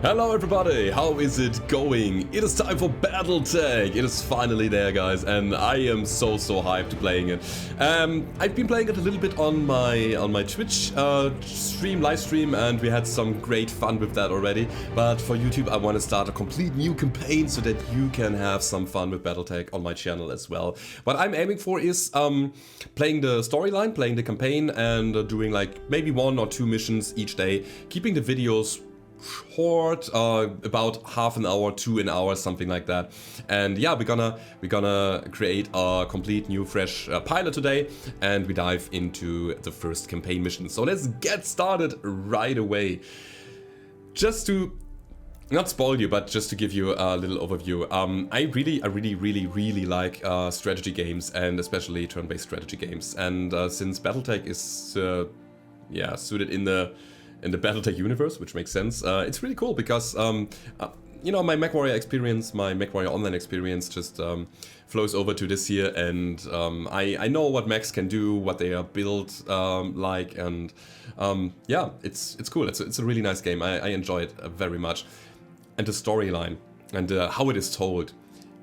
Hello everybody, how is it going? It is time for Battletech. It is finally there, guys, and I am so hyped to playing it. I've been playing it a little bit on my Twitch live stream, and we had some great fun with that already. But for YouTube, I want to start a complete new campaign so that you can have some fun with Battletech on my channel as well. What I'm aiming for is playing the storyline, playing the campaign, and doing like maybe 1 or 2 missions each day, keeping the videos short, about half an hour to an hour, something like that. And yeah, we're gonna create a complete new fresh pilot today, and we dive into the first campaign mission. So let's get started right away. Just to not spoil you, but just to give you a little overview, I really like strategy games, and especially turn-based strategy games. And since Battletech is suited in the Battletech universe, which makes sense. It's really cool because, you know, my Mechwarrior experience, my Mechwarrior online experience just flows over to this here, and I know what mechs can do, what they are built like, and yeah, it's cool. It's a really nice game. I enjoy it very much. And the storyline and how it is told,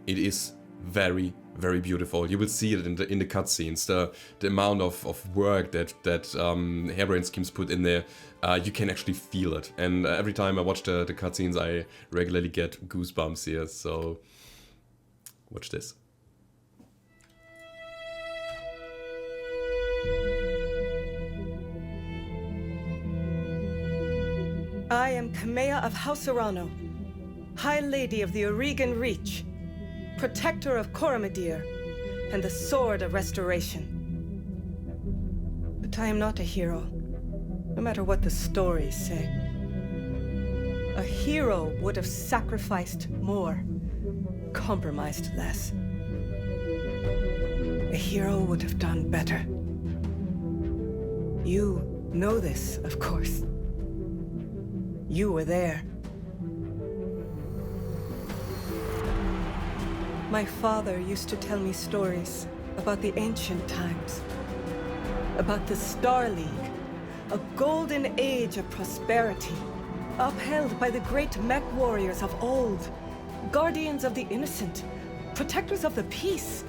it is very beautiful. You will see it in the cutscenes, the amount of work that Harebrained Schemes put in there. You can actually feel it, and every time I watch the cutscenes, I regularly get goosebumps here. So watch this. I am Makea of House Arano, High Lady of the Oregon Reach, Protector of Coromidere, and the Sword of Restoration. But I am not a hero, no matter what the stories say. A hero would have sacrificed more, compromised less. A hero would have done better. You know this, of course. You were there. My father used to tell me stories about the ancient times, about the Star League, a golden age of prosperity, upheld by the great Mechwarriors of old, guardians of the innocent, protectors of the peace.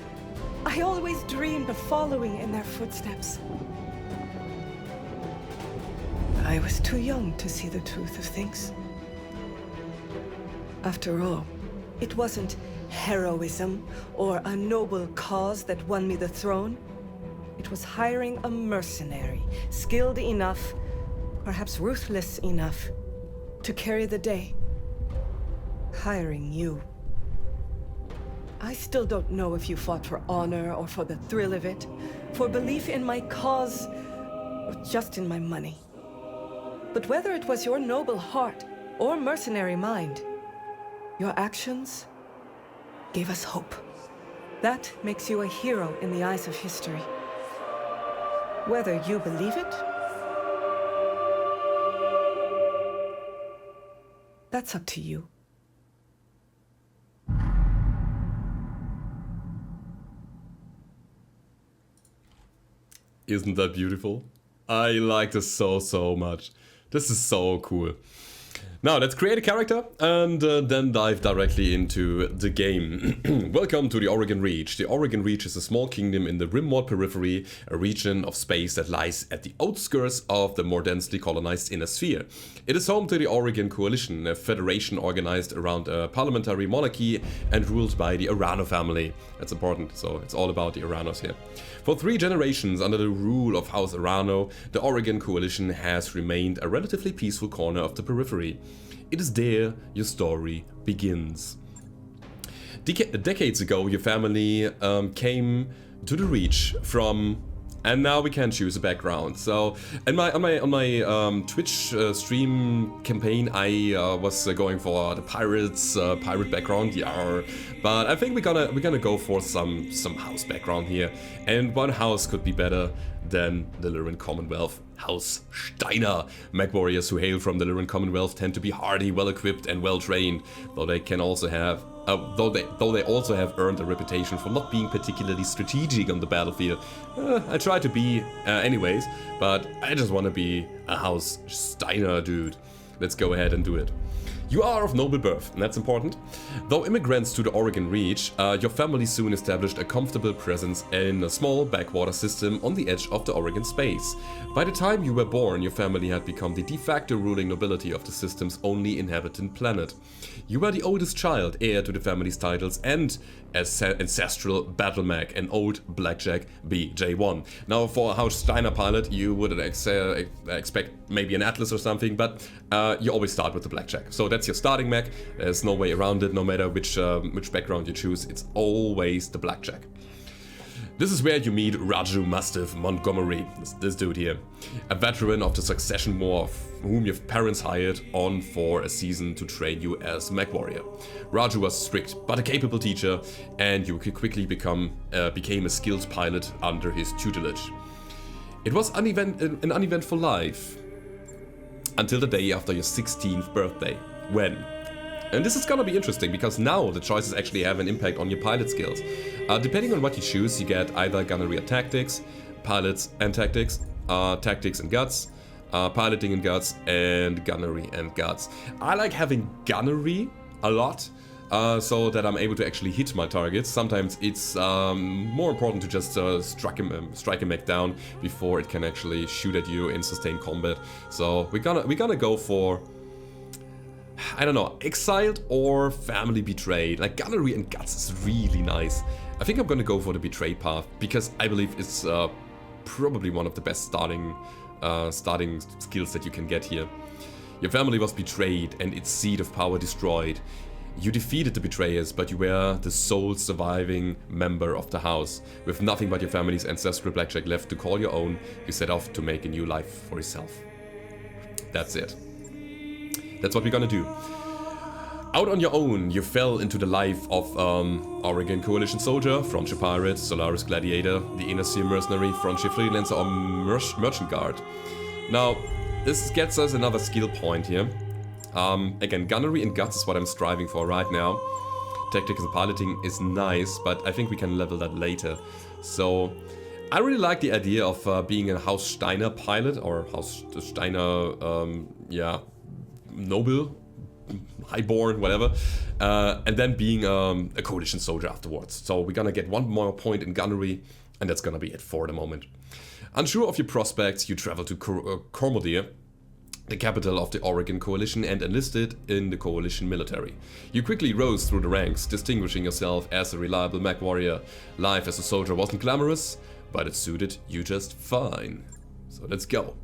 I always dreamed of following in their footsteps. I was too young to see the truth of things. After all, it wasn't heroism or a noble cause that won me the throne. It was hiring a mercenary, skilled enough, perhaps ruthless enough, to carry the day. Hiring you. I still don't know if you fought for honor or for the thrill of it, for belief in my cause, or just in my money. But whether it was your noble heart or mercenary mind, your actions gave us hope. That makes you a hero in the eyes of history. Whether you believe it, that's up to you. Isn't that beautiful? I like this so much. This is so cool. Now let's create a character and then dive directly into the game. Welcome to the Oregon Reach. The Oregon Reach is a small kingdom in the rimward periphery, a region of space that lies at the outskirts of the more densely colonized inner sphere. It is home to the Oregon Coalition, a federation organized around a parliamentary monarchy and ruled by the Arano family. That's important, so it's all about the Aranos here. For 3 generations under the rule of House Arano, the Oregon Coalition has remained a relatively peaceful corner of the periphery. It is there your story begins. Decades ago, your family came to the Reach from, and now we can choose a background. So, on my Twitch stream campaign, I was going for the pirate background, yeah. But I think we're gonna go for some house background here, and one house could be better than the Lyran Commonwealth. House Steiner. Mechwarriors who hail from the Lyran Commonwealth tend to be hardy, well-equipped and well-trained, though they also have earned a reputation for not being particularly strategic on the battlefield. I try to be anyways, but I just want to be a House Steiner dude. Let's go ahead and do it. You are of noble birth, and that's important. Though immigrants to the Oregon Reach, your family soon established a comfortable presence in a small backwater system on the edge of the Oregon space. By the time you were born, your family had become the de facto ruling nobility of the system's only inhabited planet. You were the oldest child, heir to the family's titles, and ancestral battlemech, an old blackjack BJ1. Now, for a House Steiner pilot, you would expect maybe an Atlas or something, but you always start with the blackjack. So that's your starting mech. There's no way around it, no matter which background you choose. It's always the blackjack. This is where you meet Raju Mastiff Montgomery, this dude here, a veteran of the Succession War, whom your parents hired on for a season to train you as Mechwarrior. Raju was strict but a capable teacher, and you quickly became a skilled pilot under his tutelage. It was an uneventful life until the day after your 16th birthday, when... And this is gonna be interesting, because now the choices actually have an impact on your pilot skills. Depending on what you choose, you get either gunnery or tactics, pilots and tactics, tactics and guts, piloting and guts, and gunnery and guts. I like having gunnery a lot, so that I'm able to actually hit my targets. Sometimes it's more important to just strike a mech down before it can actually shoot at you in sustained combat. So we're gonna go for, I don't know, exiled or family betrayed. Like, gunnery and guts is really nice. I think I'm gonna go for the betrayed path, because I believe it's probably one of the best starting skills that you can get here. Your family was betrayed and its seat of power destroyed. You defeated the betrayers, but you were the sole surviving member of the house. With nothing but your family's ancestral blackjack left to call your own, you set off to make a new life for yourself. That's it. That's what we're gonna do. Out on your own, you fell into the life of Oregon Coalition Soldier, Frontier Pirate, Solaris Gladiator, the Inner Sea Mercenary, Frontier Freelancer, or Merchant Guard. Now, this gets us another skill point here. Again, gunnery and guts is what I'm striving for right now. Tactics and piloting is nice, but I think we can level that later. So, I really like the idea of being a House Steiner pilot, or House Steiner, yeah, noble, highborn, whatever, and then being a coalition soldier afterwards. So we're gonna get one more point in gunnery, and that's gonna be it for the moment. Unsure of your prospects, you travel to Cormodir, the capital of the Oregon Coalition, and enlisted in the Coalition military. You quickly rose through the ranks, distinguishing yourself as a reliable Mechwarrior. Life as a soldier wasn't glamorous, but it suited you just fine. So let's go.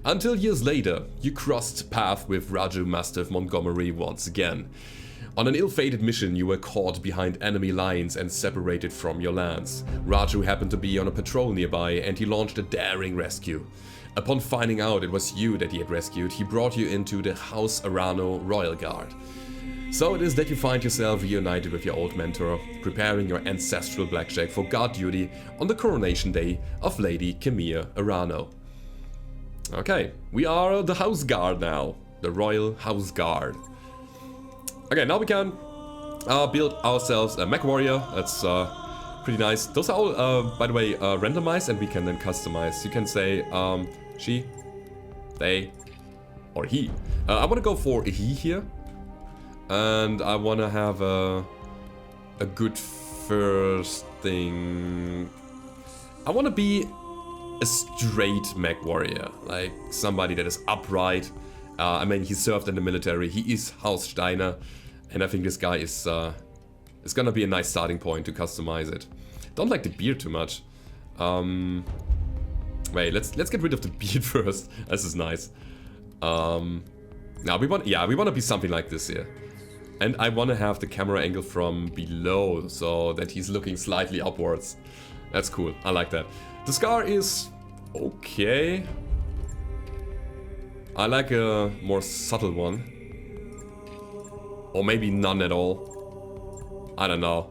Until years later, you crossed paths with Raju Mastiff Montgomery once again. On an ill-fated mission, you were caught behind enemy lines and separated from your lands. Raju happened to be on a patrol nearby, and he launched a daring rescue. Upon finding out it was you that he had rescued, he brought you into the House Arano Royal Guard. So it is that you find yourself reunited with your old mentor, preparing your ancestral blackjack for guard duty on the coronation day of Lady Makea Arano. Okay, we are the House Guard now, the Royal House Guard. Okay, now we can build ourselves a Mechwarrior. That's pretty nice. Those are all, by the way, randomized, and we can then customize. You can say she, they, or he. I want to go for a he here, and I want to have a good first thing. I want to be a straight Mechwarrior, like somebody that is upright. I mean, he served in the military, he is House Steiner, and I think this guy is gonna be a nice starting point to customize it. Don't like the beard too much. Wait, let's get rid of the beard first. This is nice. Now we want to be something like this here. And I want to have the camera angle from below, so that he's looking slightly upwards. That's cool, I like that. The scar is okay. I like a more subtle one. Or maybe none at all. I don't know.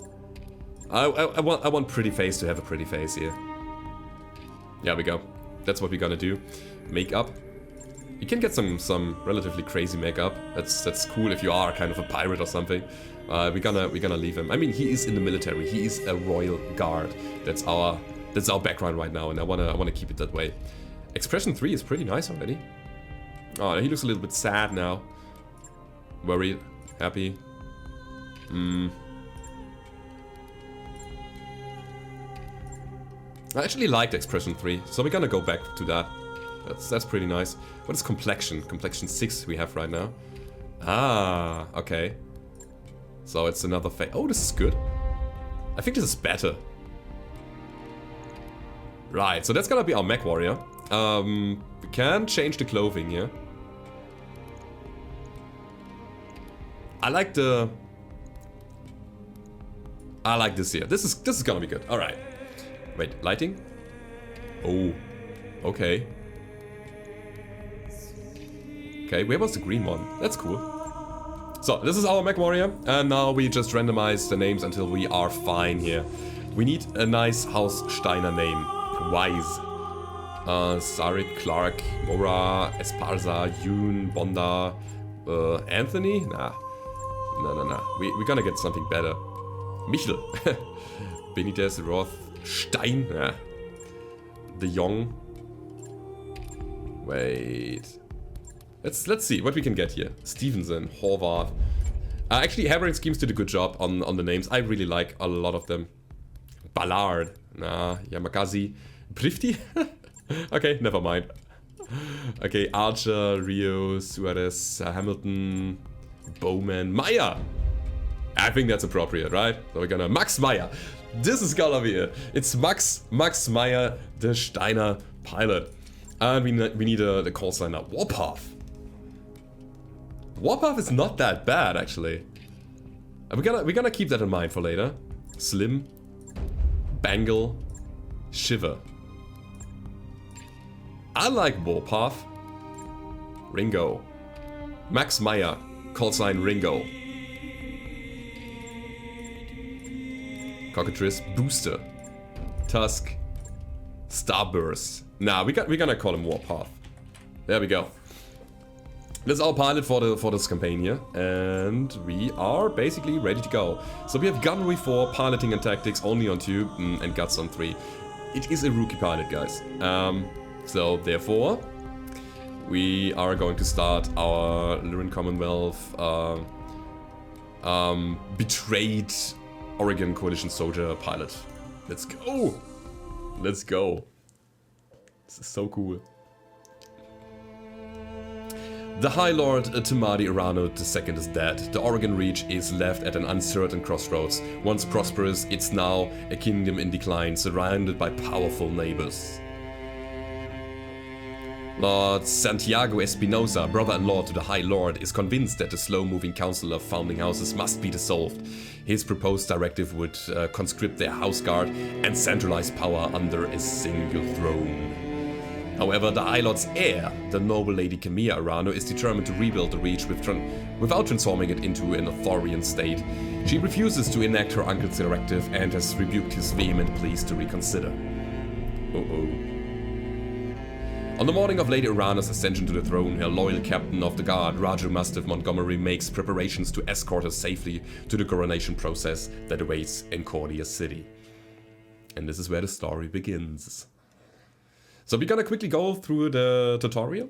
I want pretty face to have a pretty face here. There we go. That's what we're gonna do. Makeup. You can get some relatively crazy makeup. That's cool if you are kind of a pirate or something. We're gonna leave him. I mean, he is in the military. He is a royal guard. That's our background right now, and I wanna keep it that way. Expression 3 is pretty nice already. Oh, he looks a little bit sad now. Worried? Happy? I actually liked Expression 3, so we're gonna go back to that. That's pretty nice. What is Complexion? Complexion 6 we have right now. Ah, okay. So it's another phase. Oh, this is good. I think this is better. Right, so that's gonna be our Mechwarrior. We can change the clothing here. I like this here. This is gonna be good. All right. Wait, lighting? Oh, okay. Okay, where was the green one? That's cool. So, this is our Mechwarrior, and now we just randomize the names until we are fine here. We need a nice House Steiner name. Wise. Sarik, Clark, Mora, Esparza, Yoon, Bonda, Anthony? Nah. No. We're gonna get something better. Michel. Benitez, Roth, Stein. Nah. De Jong. Wait. Let's see what we can get here. Stevenson, Horvath. Actually, Hammering Schemes did a good job on the names. I really like a lot of them. Ballard. Nah. Yamakazi. Prifty? Okay, never mind. Okay, Archer, Rio, Suarez, Hamilton, Bowman, Meyer. I think that's appropriate, right? So we're gonna Max Meyer. This is gonna be it. It's Max Meyer, the Steiner pilot. And we need the call sign now. Warpath. Warpath is not that bad, actually. We're gonna keep that in mind for later. Slim, Bangle, Shiver. I like Warpath. Ringo. Max Meyer, call sign Ringo. Cockatrice, Booster. Tusk, Starburst. Nah, we're gonna call him Warpath. There we go. That's our pilot for this campaign here, and we are basically ready to go. So we have Gunnery 4, Piloting and Tactics only on 2, and Guts on 3. It is a rookie pilot, guys. So therefore, we are going to start our Lyran Commonwealth betrayed Oregon Coalition Soldier pilot. Let's go! Let's go. This is so cool. The High Lord Tamadi Arano II is dead. The Oregon Reach is left at an uncertain crossroads. Once prosperous, it's now a kingdom in decline, surrounded by powerful neighbors. Lord Santiago Espinosa, brother-in-law to the High Lord, is convinced that the slow-moving council of founding houses must be dissolved. His proposed directive would conscript their house guard and centralize power under a single throne. However, the High Lord's heir, the noble Lady Makea Arano, is determined to rebuild the Reach without transforming it into an Arthurian state. She refuses to enact her uncle's directive and has rebuked his vehement pleas to reconsider. On the morning of Lady Arano's ascension to the throne, her loyal captain of the guard, Raju Mastiff Montgomery, makes preparations to escort her safely to the coronation process that awaits in Cordia City. And this is where the story begins. So we're gonna quickly go through the tutorial.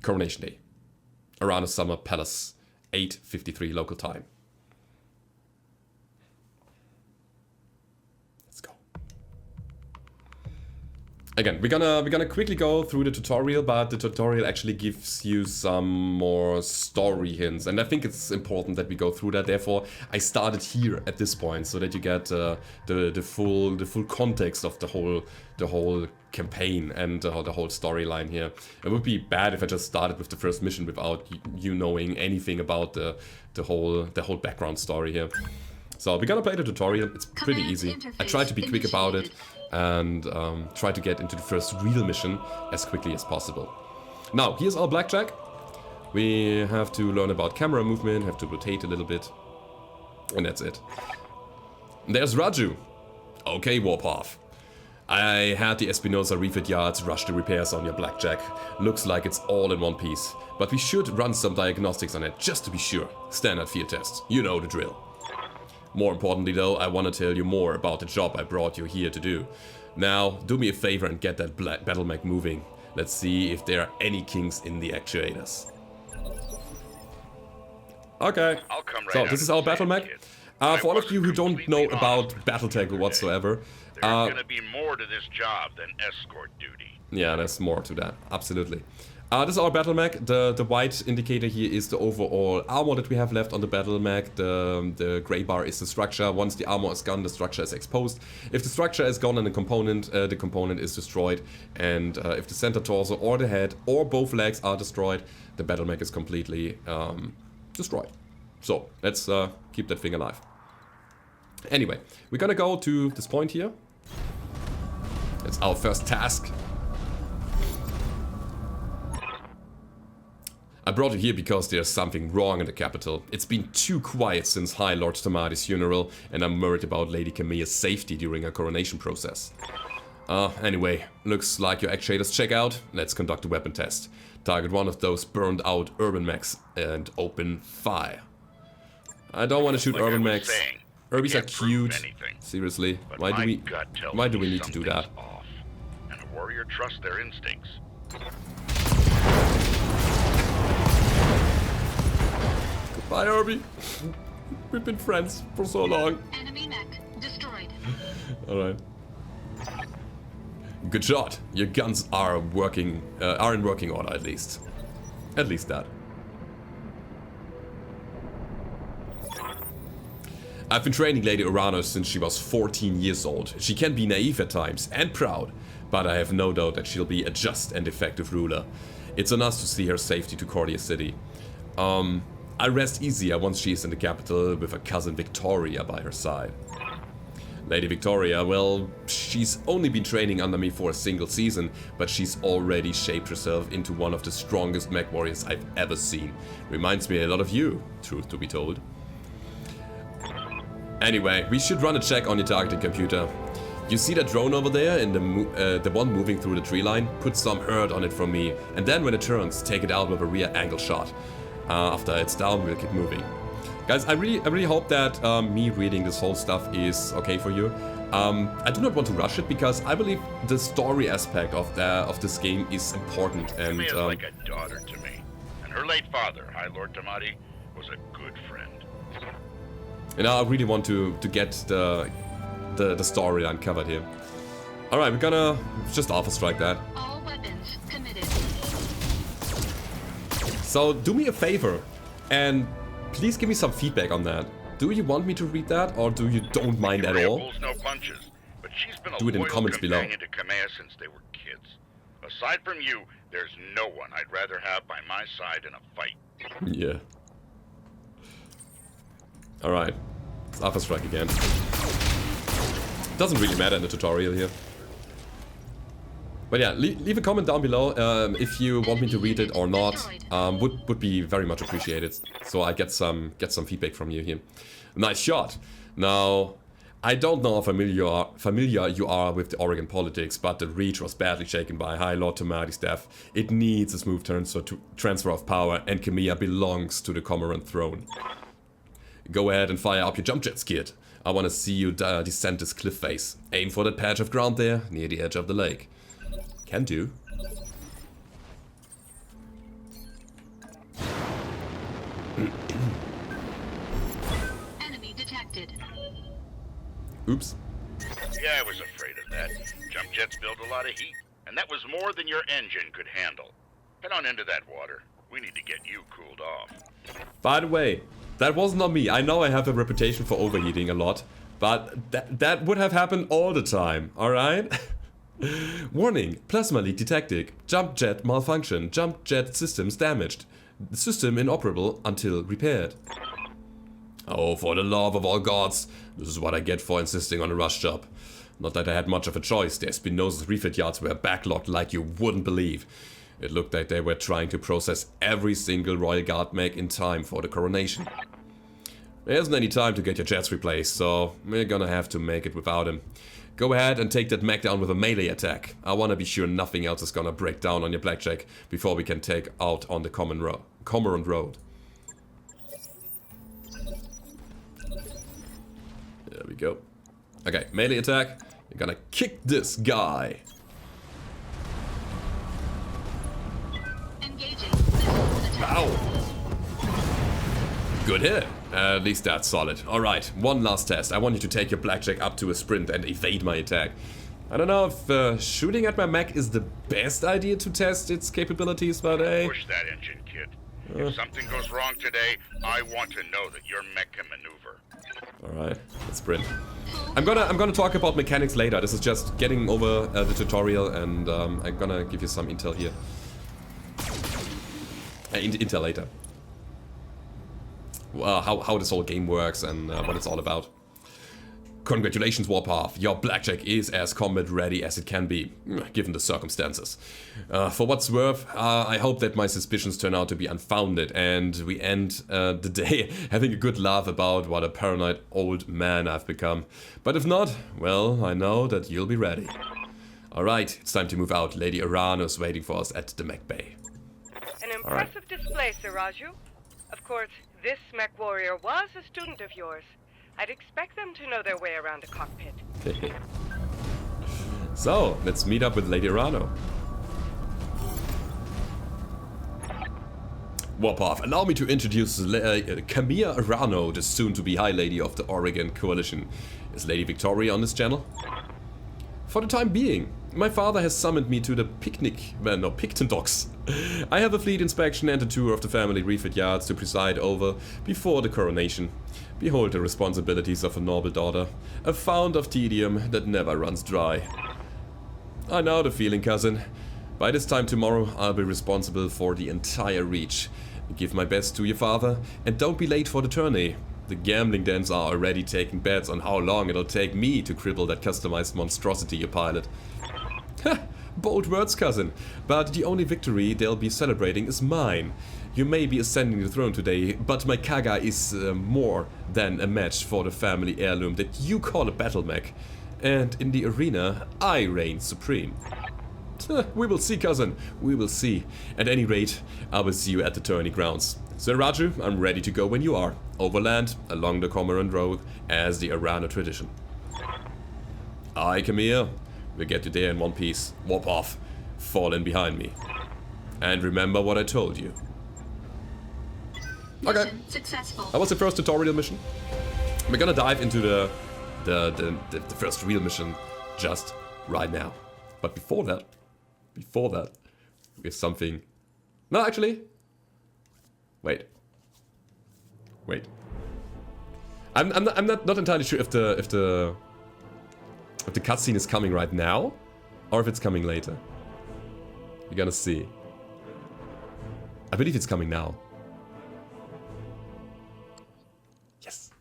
Coronation Day. Arano Summer Palace, 8:53 local time. Again, we're gonna quickly go through the tutorial, but the tutorial actually gives you some more story hints, and I think it's important that we go through that. Therefore, I started here at this point so that you get the full context of the whole campaign and the whole storyline here. It would be bad if I just started with the first mission without you knowing anything about the whole background story here. So we're gonna play the tutorial. It's pretty easy. I tried to be quick about it and try to get into the first real mission as quickly as possible. Now, here's our blackjack. We have to learn about camera movement, have to rotate a little bit, and that's it. There's Raju. Okay, Warpath. I had the Espinosa refit yards rush the repairs on your blackjack. Looks like it's all in one piece, but we should run some diagnostics on it just to be sure. Standard field test. You know the drill. More importantly though, I want to tell you more about the job I brought you here to do. Now, do me a favor and get that battlemech moving. Let's see if there are any kinks in the actuators. Okay. I'll come right So out this is and our say battle it, mech. kid. For all of I you who was don't know completely about honest with you Battletech today. whatsoever, There's gonna be more to this job than escort duty. yeah, there's more to that. Absolutely. This is our battle mech. The white indicator here is the overall armor that we have left on the battle mech. The gray bar is the structure. Once the armor is gone, the structure is exposed. If the structure is gone and the component is destroyed. And if the center torso or the head or both legs are destroyed, the battle mech is completely destroyed. So let's keep that thing alive. Anyway, we're gonna go to this point here. It's our first task. I brought you here because there's something wrong in the capital. It's been too quiet since High Lord Tamadi's funeral, and I'm worried about Lady Kamea's safety during her coronation process. Anyway, looks like your actuators check out. Let's conduct a weapon test. Target one of those burned out urban mechs and open fire. I don't want to shoot urban mechs. Urbies are cute. Seriously, why do we need to do that? Off, and a warrior trusts their instincts. Bye, Herbie. We've been friends for so long. Enemy mech destroyed. Alright. Good shot. Your guns are working, are in working order at least. At least that. I've been training Lady Arano since she was 14 years old. She can be naive at times and proud, but I have no doubt that she'll be a just and effective ruler. It's on us to see her safety to Cordia City. I rest easier once she is in the capital with her cousin Victoria by her side. Lady Victoria, well, she's only been training under me for a single season, but she's already shaped herself into one of the strongest Mechwarriors I've ever seen. Reminds me a lot of you, truth to be told. Anyway, we should run a check on your targeting computer. You see that drone over there, in the one moving through the tree line? Put some hurt on it from me, and then when it turns, take it out with a rear angle shot. After it's down, we'll keep moving. Guys, I really hope that me reading this whole stuff is okay for you. I do not want to rush it because I believe the story aspect of this game is important. And Kamea's like a daughter to me, and her late father, High Lord Tamadi, was a good friend. And I really want to get the storyline covered here. All right, we're gonna just alpha strike that. All weapons committed. So do me a favor and please give me some feedback on that. Do you want me to read that, or do you don't mind at all? Pulls no punches, but she's been a Do it in the loyal comments below. companion to Kamea since they were kids. Aside from you, there's no one I'd rather have by my side in a fight. Yeah. Alright. Let's alpha strike again. Doesn't really matter in the tutorial here. But yeah, leave a comment down below if you want me to read it or not. Would be very much appreciated. So I get some feedback from you here. Nice shot. Now, I don't know how familiar you are with the Oregon politics, but the Reach was badly shaken by High Lord Tamadi's death. It needs a smooth transfer of power, and Kamea belongs to the Cormorant throne. Go ahead and fire up your jump jets, kid. I want to see you descend this cliff face. Aim for that patch of ground there, near the edge of the lake. Can do. Enemy detected. Oops. Yeah, I was afraid of that. Jump jets build a lot of heat, and that was more than your engine could handle. Head on into that water. We need to get you cooled off. By the way, that wasn't on me. I know I have a reputation for overheating a lot, but that would have happened all the time, alright? Warning, plasma leak detected. Jump jet malfunction. Jump jet systems damaged. System inoperable until repaired. Oh, for the love of all gods. This is what I get for insisting on a rush job. Not that I had much of a choice. The Espinosa's refit yards were backlogged like you wouldn't believe. It looked like they were trying to process every single Royal Guard mech in time for the coronation. There isn't any time to get your jets replaced, so we're gonna have to make it without him. Go ahead and take that mech down with a melee attack. I wanna be sure nothing else is gonna break down on your blackjack before we can take out on the Cormorant Road. There we go. Okay, melee attack. You're gonna kick this guy. Engaging missile attack. Ow! Good hit. At least that's solid. Alright, one last test. I want you to take your blackjack up to a sprint and evade my attack. I don't know if shooting at my mech is the best idea to test its capabilities, but hey. Push that engine, kid. If something goes wrong today, I want to know that your mech can maneuver. Alright, let's sprint. I'm gonna talk about mechanics later. This is just getting over the tutorial, and I'm gonna give you some intel here. Intel later. How this whole game works and what it's all about. Congratulations, Warpath. Your blackjack is as combat ready as it can be, given the circumstances. For what's worth, I hope that my suspicions turn out to be unfounded and we end the day having a good laugh about what a paranoid old man I've become. But if not, well, I know that you'll be ready. Alright, it's time to move out. Lady Arano is waiting for us at the mech bay. An impressive display, Sir Raju. Of course, this Mechwarrior was a student of yours. I'd expect them to know their way around a cockpit. So, let's meet up with Lady Arano. Warpath, allow me to introduce Makea Arano, the soon-to-be High Lady of the Oregon Coalition. Is Lady Victoria on this channel? For the time being, my father has summoned me to the Picton docks. I have a fleet inspection and a tour of the family refit yards to preside over before the coronation. Behold the responsibilities of a noble daughter, a fount of tedium that never runs dry. I know the feeling, cousin. By this time tomorrow, I'll be responsible for the entire reach. Give my best to your father, and don't be late for the tourney. The gambling dens are already taking bets on how long it'll take me to cripple that customized monstrosity you pilot. Ha! Bold words, cousin, but the only victory they'll be celebrating is mine. You may be ascending the throne today, but my Kaga is more than a match for the family heirloom that you call a battlemech. And in the arena, I reign supreme. We will see, cousin, we will see. At any rate, I will see you at the tourney grounds. Sir Raju, I'm ready to go when you are. Overland, along the Cormorant Road, as the Arano tradition. Aye, Camille. We'll get you there in one piece. Warpath, fall in behind me. And remember what I told you. Okay. Mission successful. That was the first tutorial mission. We're gonna dive into the first real mission just right now. But before that, we have something. No, actually. Wait. I'm not entirely sure if the cutscene is coming right now, or if it's coming later. We're gonna see. I believe it's coming now. Yes.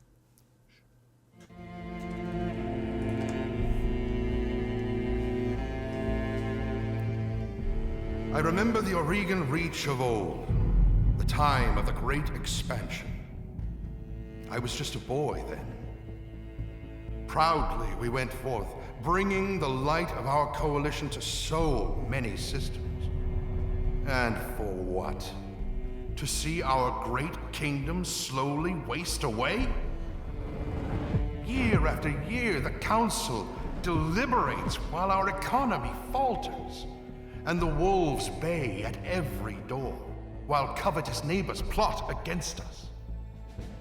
I remember the Oregon Reach of old, the time of the Great Expansion. I was just a boy then. Proudly we went forth, bringing the light of our coalition to so many systems. And for what? To see our great kingdom slowly waste away? Year after year, the Council deliberates while our economy falters, and the wolves bay at every door, while covetous neighbors plot against us.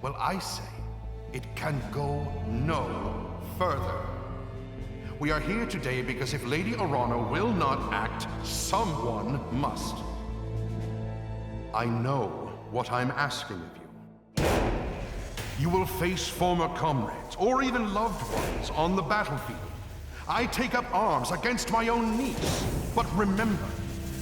Well, I say, it can go no further. We are here today because if Lady Arano will not act, someone must. I know what I'm asking of you. You will face former comrades, or even loved ones, on the battlefield. I take up arms against my own niece. But remember,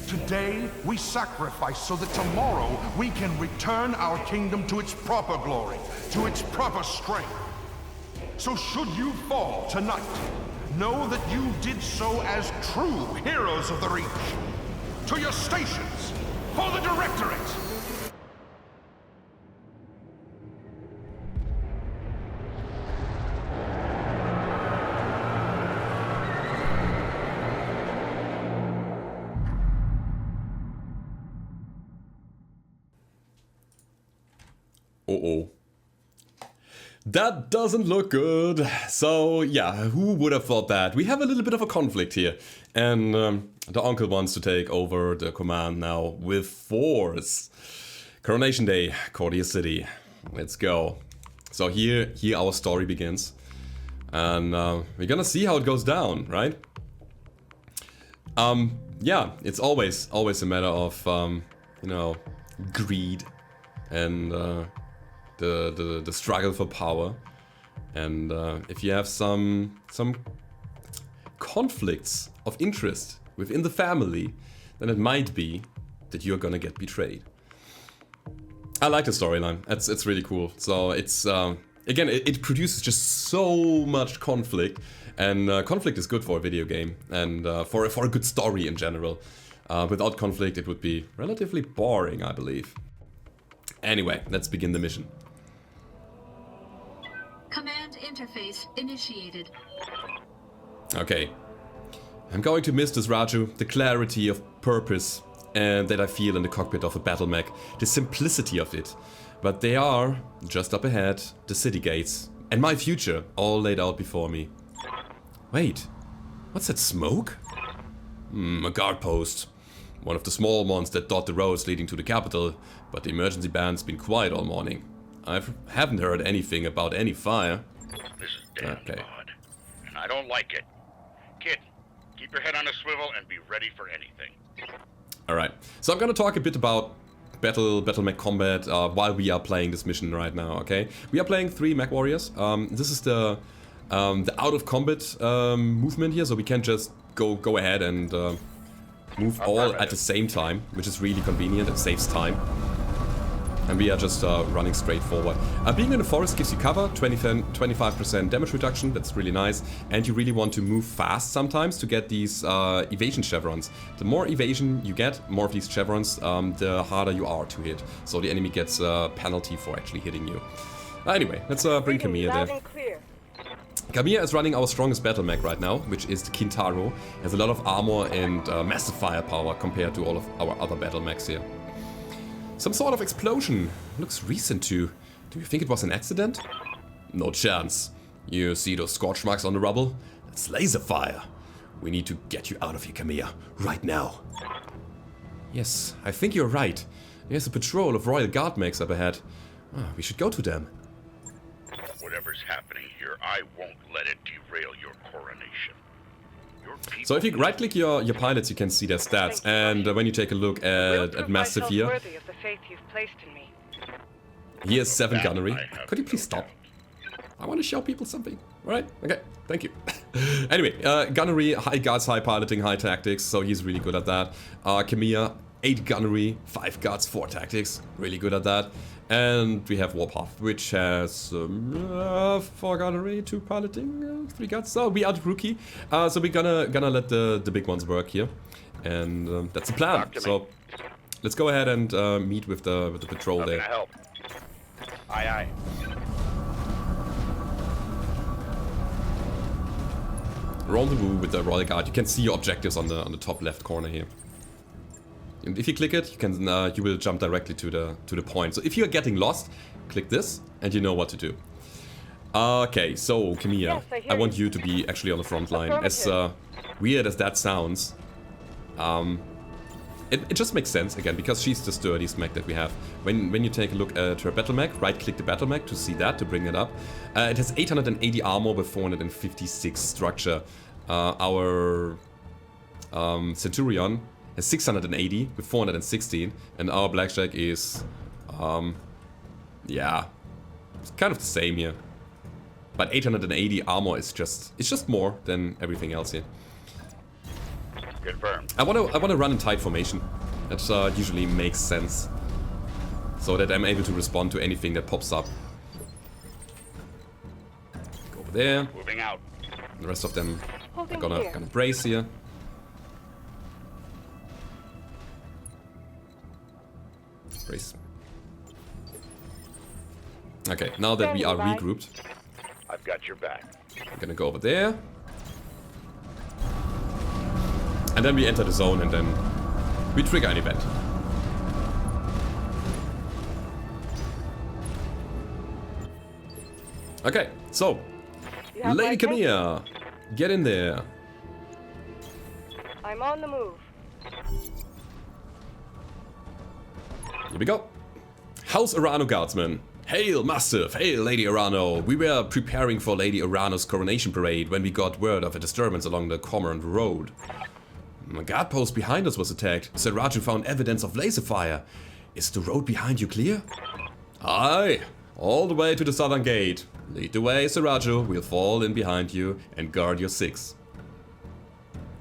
today we sacrifice so that tomorrow we can return our kingdom to its proper glory, to its proper strength. So should you fall tonight, know that you did so as true heroes of the Reach. To your stations, for the Directorate! Uh-oh. That doesn't look good. So, yeah, who would have thought that? We have a little bit of a conflict here. And the uncle wants to take over the command now with force. Coronation Day, Cordia City. let's go. So here our story begins. And we're gonna see how it goes down, right? Yeah, it's always a matter of, you know, greed and the struggle for power. And if you have some conflicts of interest within the family, then it might be that you're gonna get betrayed. I like the storyline. It's really cool. So it's again, it produces just so much conflict, and conflict is good for a video game and for a good story in general. Without conflict, it would be relatively boring, I believe. Anyway, let's begin the mission. Command interface initiated. Okay. I'm going to miss this, Raju. The clarity of purpose and that I feel in the cockpit of a battlemech. The simplicity of it. But they are, just up ahead, the city gates. And my future, all laid out before me. Wait. What's that smoke? A guard post. One of the small ones that dot the roads leading to the capital. But the emergency band's been quiet all morning. I haven't heard anything about any fire. This is damn odd, and I don't like it. Kid, keep your head on a swivel and be ready for anything. Alright, so I'm gonna talk a bit about battlemech combat while we are playing this mission right now, okay? We are playing 3 Mechwarriors. This is the out of combat movement here, so we can just go ahead and move all at the same time, which is really convenient. It saves time. And we are just running straight forward. Being in the forest gives you cover, 25% damage reduction, that's really nice. And you really want to move fast sometimes to get these evasion chevrons. The more evasion you get, more of these chevrons, the harder you are to hit. So the enemy gets a penalty for actually hitting you. Anyway, let's bring Makea there. Makea is running our strongest battlemech right now, which is the Kintaro. Has a lot of armor and massive firepower compared to all of our other battlemechs here. Some sort of explosion. Looks recent too. Do you think it was an accident? No chance. You see those scorch marks on the rubble? That's laser fire. We need to get you out of here, Makea. Right now. Yes, I think you're right. There's a patrol of Royal Guard mechs up ahead. We should go to them. Whatever's happening here, I won't let it derail your coronation. So if you right-click your pilots, you can see their stats, and when you take a look at Massive here, he has 7 gunnery. Could you please stop? I want to show people something. Alright, okay, thank you. Anyway, gunnery, high guards, high piloting, high tactics, so he's really good at that. Makea, 8 gunnery, 5 guards, 4 tactics, really good at that. And we have Warpath, which has 4 gunnery, 2 piloting, 3 guards. So we are the rookie. So we're gonna let the big ones work here, and that's the plan. So let's go ahead and meet with the patrol there. How can I help? Aye, aye. Rendezvous with the Royal Guard. You can see your objectives on the top left corner here. And if you click it, you can you will jump directly to the point. So if you are getting lost, click this, and you know what to do. Okay, so Makea, Yes, I want you to be actually on the front line. As weird as that sounds, it just makes sense again because she's the sturdiest mech that we have. When you take a look at her battlemech, right-click the battlemech to see that, to bring it up. It has 880 armor with 456 structure. Our Centurion has 680 with 416, and our Blackjack is, yeah, it's kind of the same here. But 880 armor is just more than everything else here. Confirmed. I wanna run in tight formation. That usually makes sense, so that I'm able to respond to anything that pops up. Go over there. Moving out. The rest of them are gonna brace here. Brace. Okay, now that we are regrouped, I've got your back. I'm gonna go over there. And then we enter the zone, and then we trigger an event. Okay, so Lady Makea, get in there. I'm on the move. Here we go. House Arano Guardsman. Hail, Mastiff! Hail, Lady Arano! We were preparing for Lady Arano's coronation parade when we got word of a disturbance along the Cormorant Road. A guard post behind us was attacked. Sir Raju found evidence of laser fire. Is the road behind you clear? Aye! All the way to the southern gate. Lead the way, Sir Raju. We'll fall in behind you and guard your six.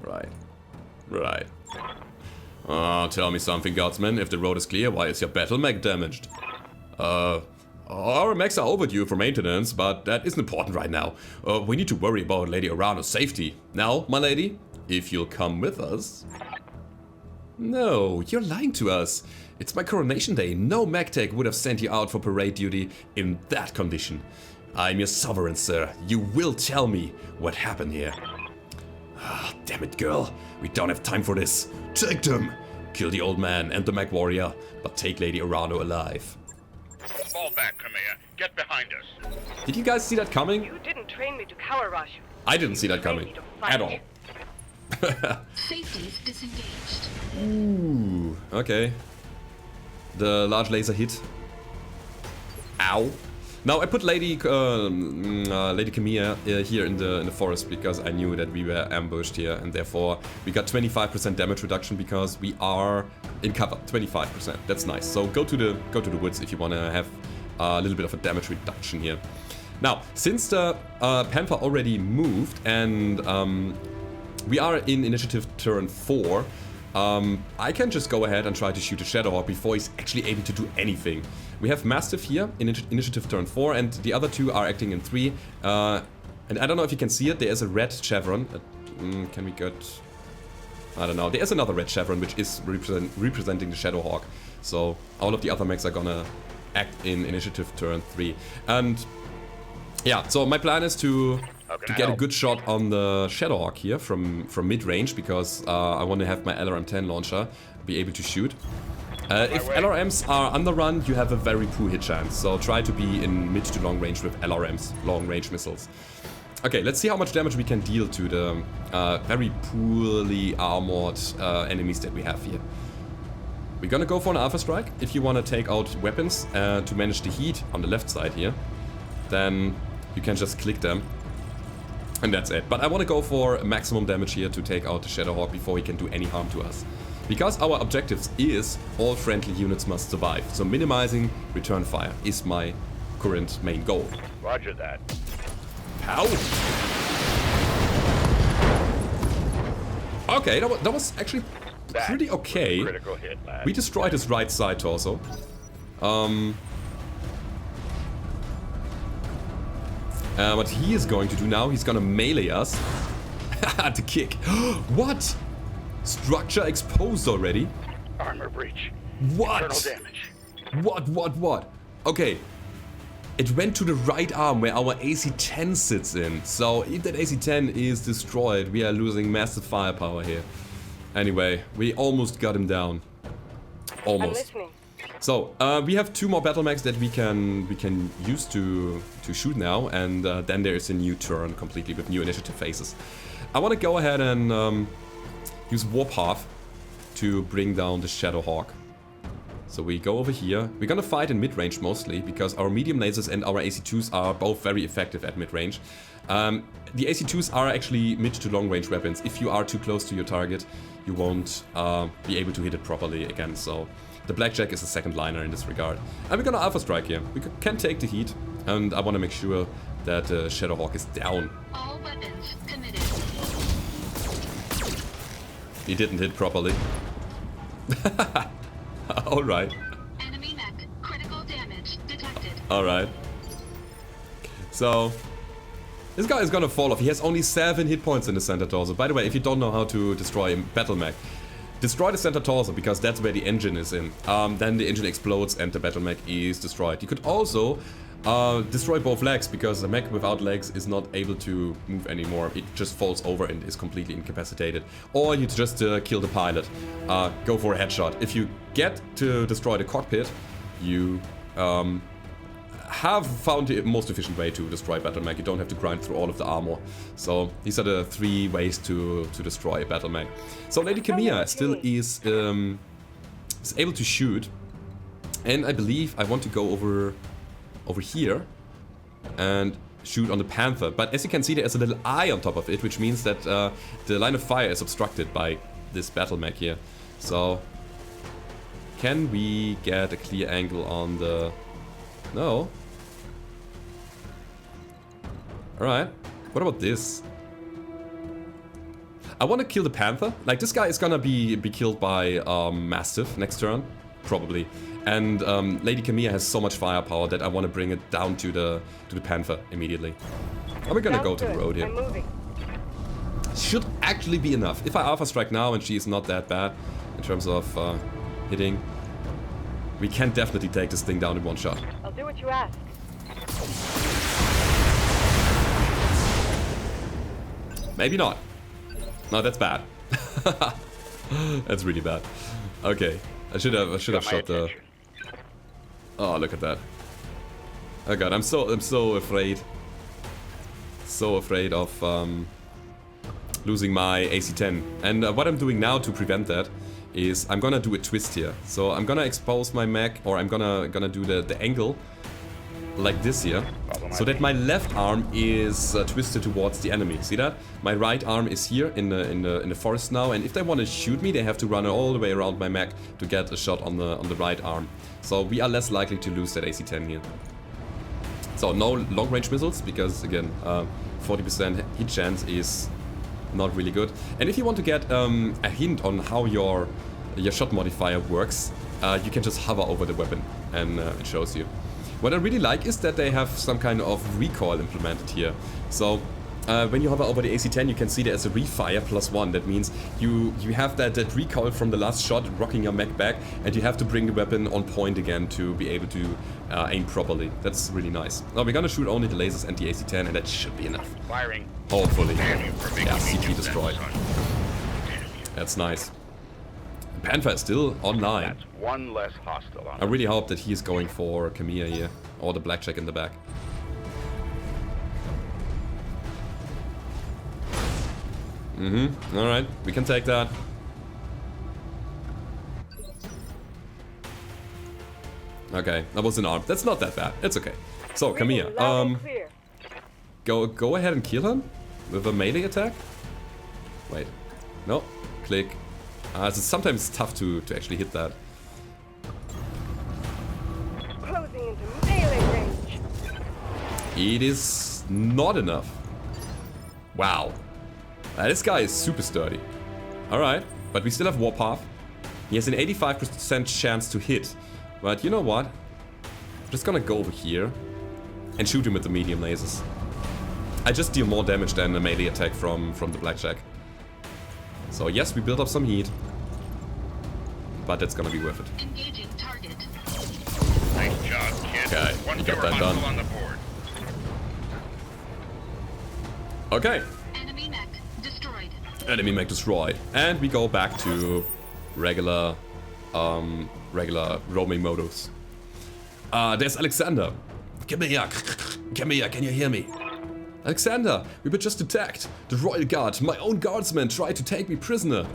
Right. Right. Tell me something, Guardsman. If the road is clear, why is your battle mech damaged? Our mechs are overdue for maintenance, but that isn't important right now. We need to worry about Lady Arano's safety. Now, my lady, if you'll come with us... No, you're lying to us. It's my coronation day. No Magtech would have sent you out for parade duty in that condition. I'm your sovereign, sir. You will tell me what happened here. Ah, damn it, girl. We don't have time for this. Take them! Kill the old man and the Mechwarrior, but take Lady Arano alive. Fall back, Makea. Get behind us. Did you guys see that coming? You didn't train me to cower, Raju. I didn't see that coming. At all. Safeties disengaged. Ooh, okay. The large laser hit. Ow. Now I put Lady Makea here in the forest because I knew that we were ambushed here, and therefore we got 25% damage reduction because we are in cover. 25%. That's nice. So go to the woods if you want to have a little bit of a damage reduction here. Now, since the Panther already moved and we are in initiative turn 4, I can just go ahead and try to shoot a Shadowhawk before he's actually able to do anything. We have Mastiff here in initiative turn 4, and the other two are acting in 3. And I don't know if you can see it, there is a red chevron. Can we get... I don't know. There is another red chevron which is representing the Shadowhawk. So all of the other mechs are gonna act in initiative turn 3. And yeah, so my plan is to get a good shot on the Shadowhawk here from mid-range, because I want to have my LRM-10 launcher be able to shoot. If LRMs are underrun, you have a very poor hit chance, so try to be in mid to long range with LRMs, long-range missiles. Okay, let's see how much damage we can deal to the very poorly armored enemies that we have here. We're gonna go for an Alpha Strike. If you want to take out weapons to manage the heat on the left side here, then you can just click them. And that's it. But I want to go for maximum damage here to take out the Shadowhawk before he can do any harm to us. Because our objectives is all friendly units must survive. So minimizing return fire is my current main goal. Roger that. Pow! Okay, that was actually pretty okay. Critical hit, lad. We destroyed his right side torso. What he is going to do now, he's gonna melee us. The kick. What? Structure exposed already? Armor breach. What? Internal damage. What? Okay. It went to the right arm where our AC-10 sits in. So if that AC-10 is destroyed, we are losing massive firepower here. Anyway, we almost got him down. Almost. I'm listening. So, we have 2 more battlemechs that we can use to shoot now, and then there is a new turn completely with new initiative phases. I want to go ahead and use Warpath to bring down the Shadowhawk. So we go over here. We're gonna fight in mid-range mostly, because our medium lasers and our AC-2s are both very effective at mid-range. The AC-2s are actually mid to long-range weapons. If you are too close to your target, you won't be able to hit it properly again, so... The Blackjack is a second liner in this regard. And we're gonna Alpha Strike here. We can take the heat, and I want to make sure that Shadowhawk is down. All weapons committed. He didn't hit properly. Alright. Enemy mech. Critical damage detected. Alright. So... This guy is gonna fall off. He has only 7 hit points in the center torso. By the way, if you don't know how to destroy a battle mech, destroy the center torso, because that's where the engine is in. Then the engine explodes and the battle mech is destroyed. You could also destroy both legs, because the mech without legs is not able to move anymore. It just falls over and is completely incapacitated. Or you just kill the pilot. Go for a headshot. If you get to destroy the cockpit, you have found the most efficient way to destroy battle mech. You don't have to grind through all of the armor. So these are the 3 ways to destroy a battle mech. So Lady Makea still is able to shoot, and I believe I want to go over over here and shoot on the Panther. But as you can see, there is a little eye on top of it, which means that the line of fire is obstructed by this battlemech here. So, can we get a clear angle on the... No. Alright. What about this? I want to kill the Panther. Like, this guy is gonna be killed by Mastiff next turn, probably. And Lady Makea has so much firepower that I want to bring it down to the Panther immediately. And we're gonna go to the road here. I'm moving. Should actually be enough. If I Alpha Strike now and she's not that bad in terms of hitting, we can definitely take this thing down in one shot. I'll do what you ask. Maybe not. No, that's bad. That's really bad. Okay, I should have shot the. Oh, look at that! Oh god, I'm so afraid. So afraid of losing my AC-10. And what I'm doing now to prevent that is I'm gonna do a twist here. So I'm gonna expose my mech, or I'm gonna do the angle like this here, so that my left arm is twisted towards the enemy. See that? My right arm is here in the forest now, and if they want to shoot me, they have to run all the way around my mech to get a shot on the right arm. So we are less likely to lose that AC-10 here. So no long-range missiles, because again, 40% hit chance is not really good. And if you want to get a hint on how your shot modifier works, you can just hover over the weapon and it shows you. What I really like is that they have some kind of recoil implemented here. So when you hover over the AC-10, you can see there's a refire +1. That means you have that recoil from the last shot rocking your mech back, and you have to bring the weapon on point again to be able to aim properly. That's really nice. Now we're gonna shoot only the lasers and the AC-10, and that should be enough. Firing. Hopefully. Damn you for making Yeah, me CT do destroyed. that, son. That's nice. Panther is still online. That's one less hostile on I really hope that he is going for Makea here, or the blackjack in the back. Alright, we can take that. Okay, that was an arm. That's not that bad. It's okay. So, Makea, go ahead and kill him with a melee attack. Wait. No. Click. Sometimes it's tough to actually hit that. Closing into melee range. It is not enough. Wow. This guy is super sturdy. Alright, but we still have Warpath. He has an 85% chance to hit. But you know what? I'm just gonna go over here and shoot him with the medium lasers. I just deal more damage than a melee attack from the blackjack. So yes, we build up some heat. But that's gonna be worth it. Engaging target. Nice job, kid. Okay, One you got fewer that done. hostile on the board. Okay. Enemy mech destroyed. Enemy mech destroyed. And we go back to regular roaming modus. There's Alexander. Makea, can you hear me? Alexander, we were just attacked. The Royal Guard, my own guardsmen, tried to take me prisoner.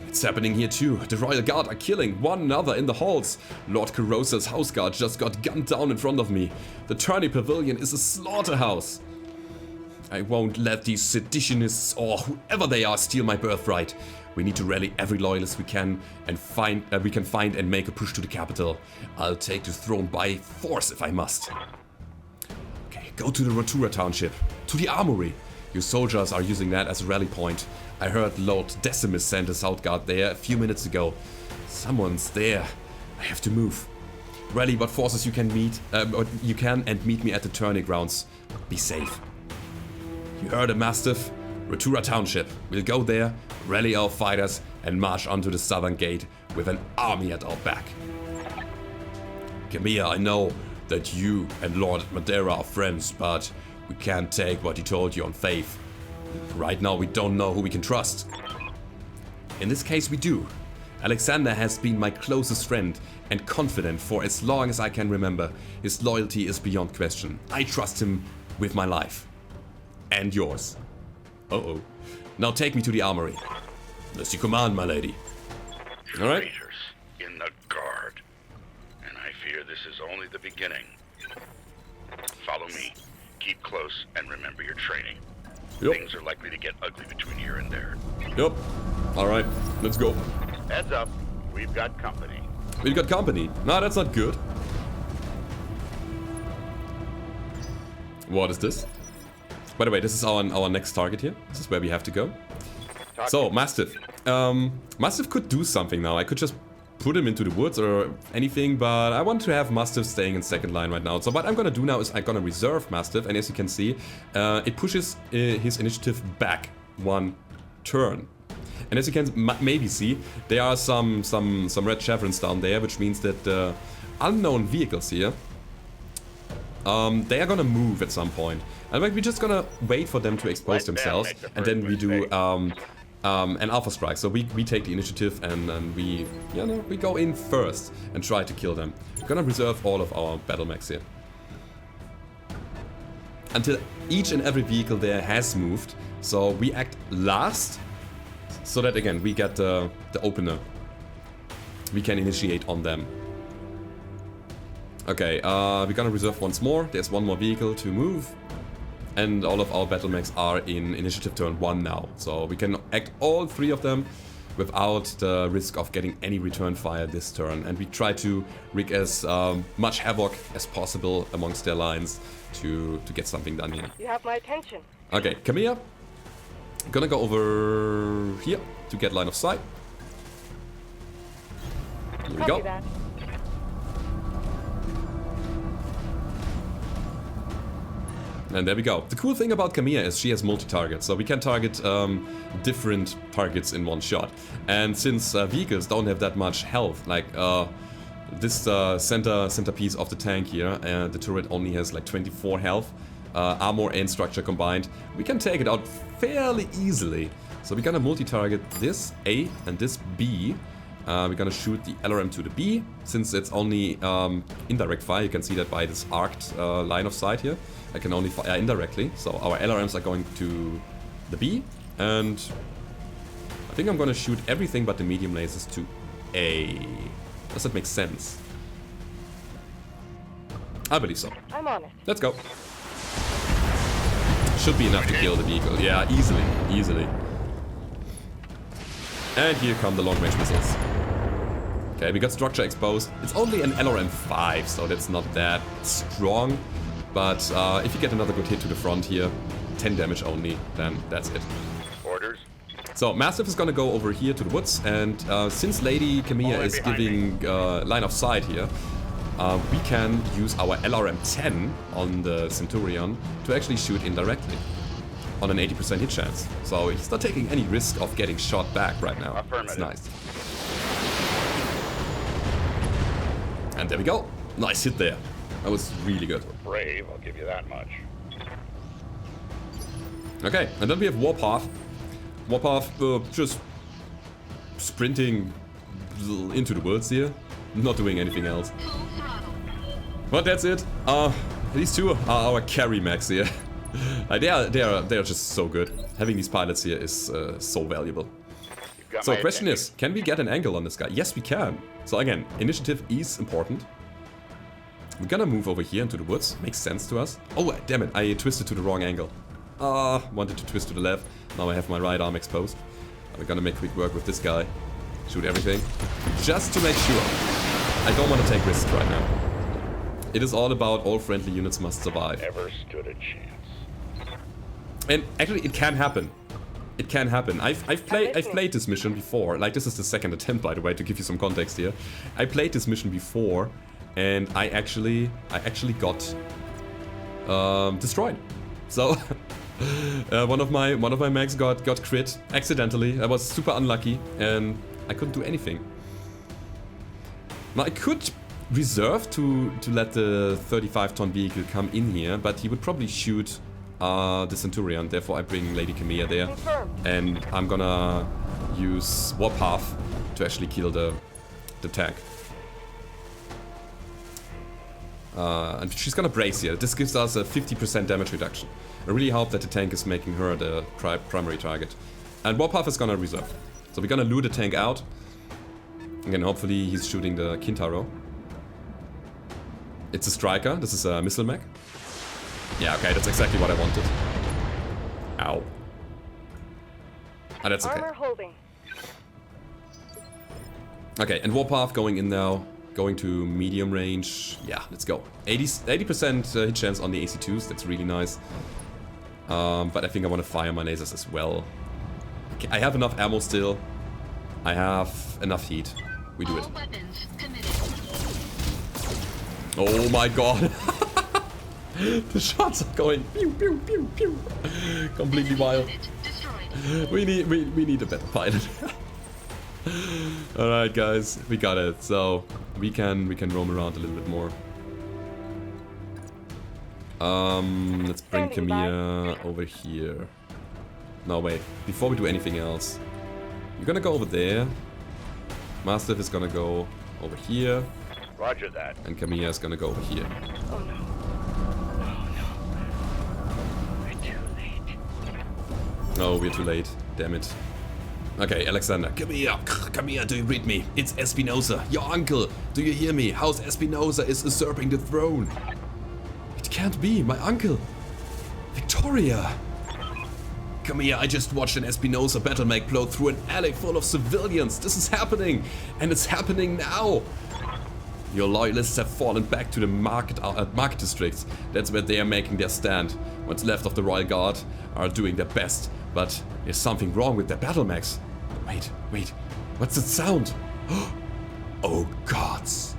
It's happening here too. The Royal Guard are killing one another in the halls. Lord Carosa's house guard just got gunned down in front of me. The tourney pavilion is a slaughterhouse. I won't let these seditionists or whoever they are steal my birthright. We need to rally every loyalist we can and find and make a push to the capital. I'll take the throne by force if I must. Okay, go to the Rotura township, to the armory. Your soldiers are using that as a rally point. I heard Lord Decimus sent a South Guard there a few minutes ago. Someone's there. I have to move. Rally what forces you can and meet me at the tourney grounds. Be safe. You heard a Mastiff? Rotura Township. We'll go there, rally our fighters, and march onto the southern gate with an army at our back. Makea, I know that you and Lord Madeira are friends, but we can't take what he told you on faith. Right now we don't know who we can trust. In this case we do. Alexander has been my closest friend and confidant for as long as I can remember. His loyalty is beyond question. I trust him with my life. And yours. Uh-oh. Now take me to the armory. As you command, my lady. Alright. Traitors in the guard. And I fear this This is only the beginning. Follow me. Keep close and remember your training. Yep. Things are likely to get ugly between here and there. Yep. Alright, let's go. Heads up, we've got company. We've got company. No, that's not good. What is this? By the way, this is our next target here. This is where we have to go. So, Mastiff. Mastiff could do something now. I could just put him into the woods or anything, but I want to have Mastiff staying in second line right now. So what I'm gonna do now is I'm gonna reserve Mastiff, and as you can see, it pushes his initiative back 1 turn. And as you can maybe see, there are some red chevrons down there, which means that the unknown vehicles here, they are gonna move at some point. And we're just gonna wait for them to expose themselves, and then we do an alpha strike. So we take the initiative and we go in first and try to kill them. We're gonna reserve all of our battlemechs here until each and every vehicle there has moved. So we act last, so that again we get the opener. We can initiate on them. Okay, we're gonna reserve once more. There's 1 more vehicle to move. And all of our battlemechs are in initiative turn 1 now. So we can act all 3 of them without the risk of getting any return fire this turn. And we try to wreak as much havoc as possible amongst their lines to get something done here. You have my attention. Okay, Makea. Gonna go over here to get line of sight. Here we go. That. And there we go. The cool thing about Makea is she has multi-targets, so we can target different targets in one shot. And since vehicles don't have that much health, like this centerpiece of the tank here, the turret only has like 24 health, armor and structure combined, we can take it out fairly easily. So we're gonna multi-target this A and this B. We're gonna shoot the LRM to the B, since it's only indirect fire. You can see that by this arced line of sight here. I can only fire indirectly, so our LRMs are going to the B, and I think I'm gonna shoot everything but the medium lasers to A. Does that make sense? I believe so. I'm on it. Let's go. Should be enough to kill the vehicle. Yeah, easily, easily. And here come the long-range missiles. Okay, we got structure exposed. It's only an LRM 5, so that's not that strong. But if you get another good hit to the front here, 10 damage only, then that's it. Orders. So Mastiff is gonna go over here to the woods, and since Lady Makea is giving line of sight here, we can use our LRM 10 on the Centurion to actually shoot indirectly on an 80% hit chance. So he's not taking any risk of getting shot back right now. It's nice. And there we go. Nice hit there. That was really good. Brave, I'll give you that much. Okay, and then we have Warpath. Warpath just sprinting into the woods here, not doing anything else. But that's it. These two are our carry mechs here. They are just so good. Having these pilots here is so valuable. So the question is, can we get an angle on this guy? Yes, we can. So again, initiative is important. We're gonna move over here into the woods. Makes sense to us. Oh, damn it, I twisted to the wrong angle. Wanted to twist to the left. Now I have my right arm exposed. We're gonna make quick work with this guy. Shoot everything. Just to make sure. I don't want to take risks right now. It is all about all friendly units must survive. Never stood a chance. And actually, it can happen. It can happen. I've played this mission before. Like, this is the second attempt, by the way, to give you some context here. I played this mission before, and I actually got destroyed. So one of my mechs got crit accidentally. I was super unlucky, and I couldn't do anything. Now I could reserve to let the 35-ton vehicle come in here, but he would probably shoot the Centurion. Therefore I bring Lady Makea there, and I'm gonna use Warpath to actually kill the tank. And she's gonna brace here. This gives us a 50% damage reduction. I really hope that the tank is making her the primary target. And Warpath is gonna reserve. So we're gonna lure the tank out. Again, hopefully he's shooting the Kintaro. It's a striker. This is a missile mech. Yeah, okay, that's exactly what I wanted. Ow. Ah, that's okay. Armor holding. Okay, and Warpath going in now. Going to medium range. Yeah, let's go. 80% hit chance on the AC2s. That's really nice. But I think I want to fire my lasers as well. Okay, I have enough ammo still. I have enough heat. We do it. All weapons committed. Oh my god. The shots are going pew pew pew pew. Completely wild. Unit destroyed. We need a better pilot. Alright guys, we got it. So we can roam around a little bit more. Let's bring Makea over here. No wait, before we do anything else. You're gonna go over there. Mastiff is gonna go over here. Roger that. And Makea is gonna go over here. Oh no. We're too late. Oh, we're too late. Damn it. Okay, Alexander. Makea, do you read me? It's Espinosa, your uncle. Do you hear me? House Espinosa is usurping the throne. It can't be, my uncle. Victoria. Makea, I just watched an Espinosa battlemech blow through an alley full of civilians. This is happening, and it's happening now. Your loyalists have fallen back to the market districts. That's where they are making their stand. What's left of the Royal Guard are doing their best, but there's something wrong with their battlemechs. Wait, what's that sound? Oh gods.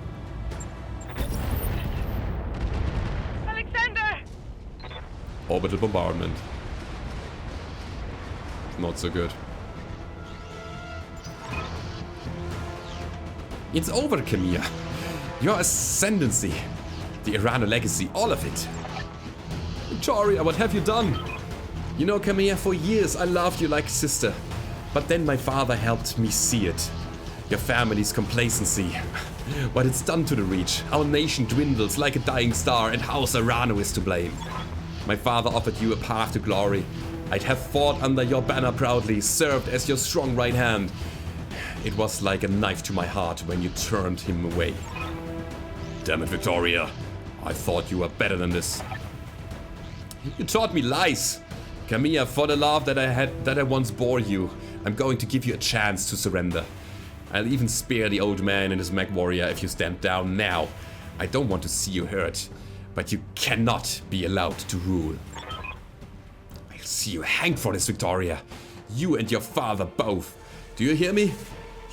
Alexander! Orbital bombardment. Not so good. It's over, Makea. Your ascendancy, the Arano legacy, all of it. Victoria, what have you done? You know, Makea, for years I loved you like a sister. But then my father helped me see it. Your family's complacency. What it's done to the Reach. Our nation dwindles like a dying star, and House Arano is to blame. My father offered you a path to glory. I'd have fought under your banner proudly, served as your strong right hand. It was like a knife to my heart when you turned him away. Damn it, Victoria. I thought you were better than this. You taught me lies. Makea, for the love that I once bore you, I'm going to give you a chance to surrender. I'll even spare the old man and his Mechwarrior if you stand down now. I don't want to see you hurt, but you cannot be allowed to rule. I'll see you hanged for this, Victoria. You and your father both. Do you hear me?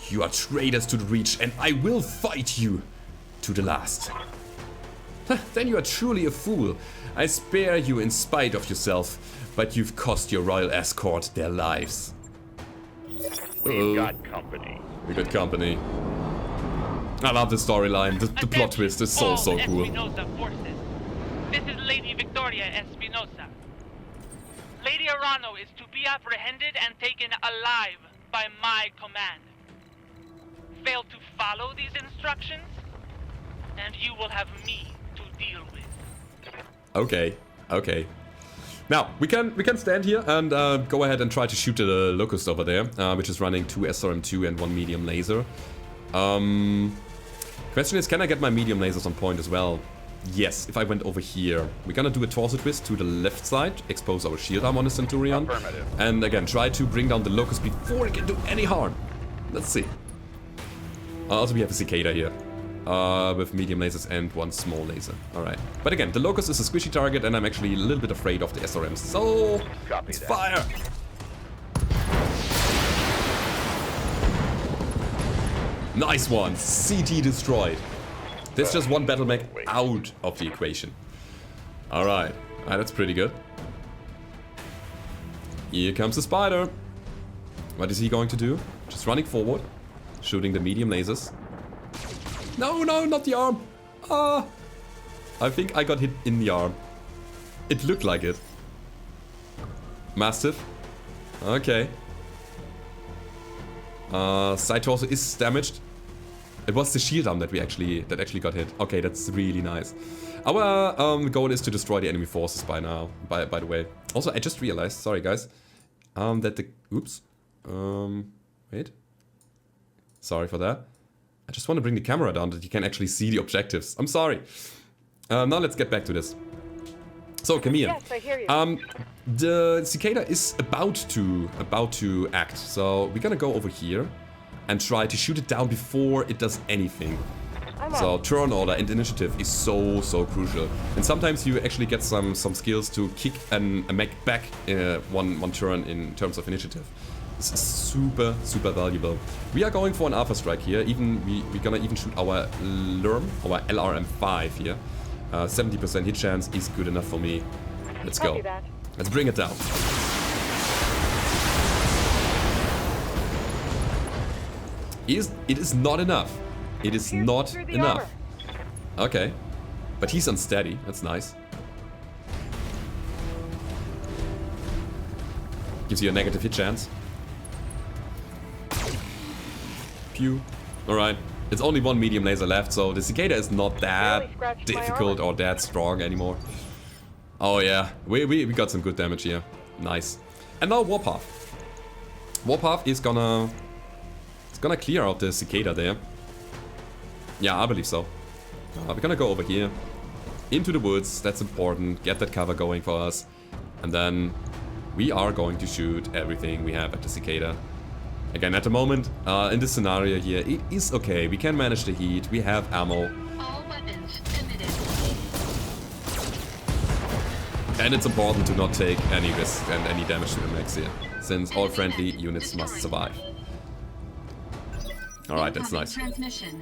You are traitors to the Reach, and I will fight you to the last. Then you are truly a fool. I spare you in spite of yourself, but you've cost your royal escort their lives. We've got company. We got company. I love the storyline. The plot twist is so cool. Espinosa forces. This is Lady Victoria Espinosa. Lady Arano is to be apprehended and taken alive by my command. Fail to follow these instructions, and you will have me to deal with. Okay. Now, we can stand here and go ahead and try to shoot the Locust over there, which is running 2 SRM2 and 1 medium laser. Question is, can I get my medium lasers on point as well? Yes, if I went over here. We're gonna do a torso twist to the left side, expose our shield arm on the Centurion. Affirmative. And again, try to bring down the Locust before it can do any harm. Let's see. Also, we have a Cicada here. With medium lasers and 1 small laser. Alright. But again, the Locust is a squishy target and I'm actually a little bit afraid of the SRMs. So, Copy let's that. fire! Nice one! CT destroyed. There's just 1 battle mech out of the equation. Alright. That's pretty good. Here comes the spider. What is he going to do? Just running forward. Shooting the medium lasers. No, not the arm. I think I got hit in the arm. It looked like it. Mastiff. Okay. Side torso is damaged. It was the shield arm that actually got hit. Okay, that's really nice. Our goal is to destroy the enemy forces by now. By the way. Also, I just realized, sorry guys, that the oops. Wait. Sorry for that. I just want to bring the camera down that you can actually see the objectives. I'm sorry. Now let's get back to this. So, Camille. Yes, I hear you. The cicada is about to act. So we're gonna go over here and try to shoot it down before it does anything. So turn order and initiative is so crucial. And sometimes you actually get some skills to kick a mech back one turn in terms of initiative. This is super valuable. We are going for an alpha strike here. We're gonna even shoot our LRM5 here. 70% hit chance is good enough for me. Let's go. Let's bring it down. It is not enough. It is not enough. Okay. But he's unsteady. That's nice. Gives you a negative hit chance. Pew. Alright. It's only one medium laser left, so the cicada is not that difficult or that strong anymore. Oh yeah. We got some good damage here. Nice. And now Warpath. Warpath is gonna clear out the cicada there. Yeah, I believe so. We're gonna go over here. Into the woods, that's important. Get that cover going for us. And then we are going to shoot everything we have at the cicada. Again, at the moment, in this scenario here, it is okay. We can manage the heat. We have ammo. All weapons committed. And it's important to not take any risk and any damage to the mechs here, since all friendly units must survive. Alright, that's nice. Transmission.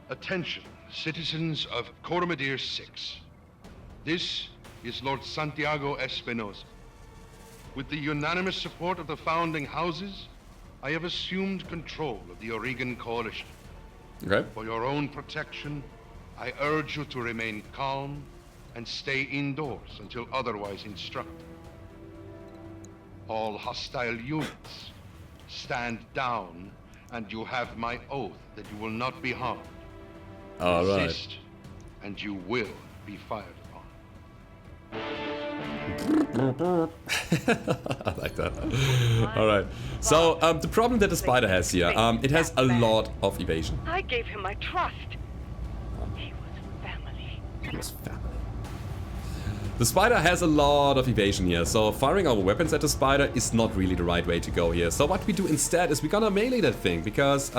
Attention, citizens of Cormadir 6. This is Lord Santiago Espinosa. With the unanimous support of the founding houses, I have assumed control of the Oregon Coalition. Okay. For your own protection, I urge you to remain calm and stay indoors until otherwise instructed. All hostile units, stand down, and you have my oath that you will not be harmed. Alright. Resist, and you will be fired upon. I like that. Alright. So, the problem that the spider has here, it has a lot of evasion. I gave him my trust. He was family. It was family. The spider has a lot of evasion here, so firing our weapons at the spider is not really the right way to go here. So what we do instead is we're gonna melee that thing, because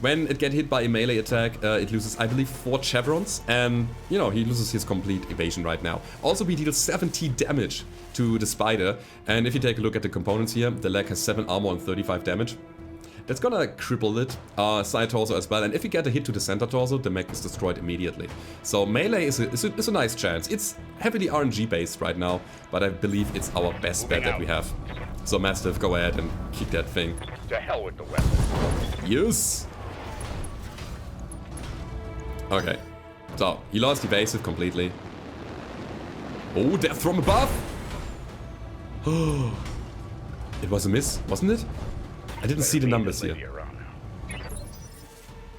when it gets hit by a melee attack, it loses, I believe, 4 chevrons, and, you know, he loses his complete evasion right now. Also, we deal 70 damage to the spider, and if you take a look at the components here, the leg has 7 armor and 35 damage. That's gonna cripple it, side torso as well, and if you get a hit to the center torso, the mech is destroyed immediately. So melee is a nice chance. It's heavily RNG based right now, but I believe it's our best bet that we have. So Mastiff, go ahead and kick that thing. To hell with the weapon. Yes! Okay, so he lost evasive completely. Oh, death from above! Oh, it was a miss, wasn't it? I didn't see the numbers here.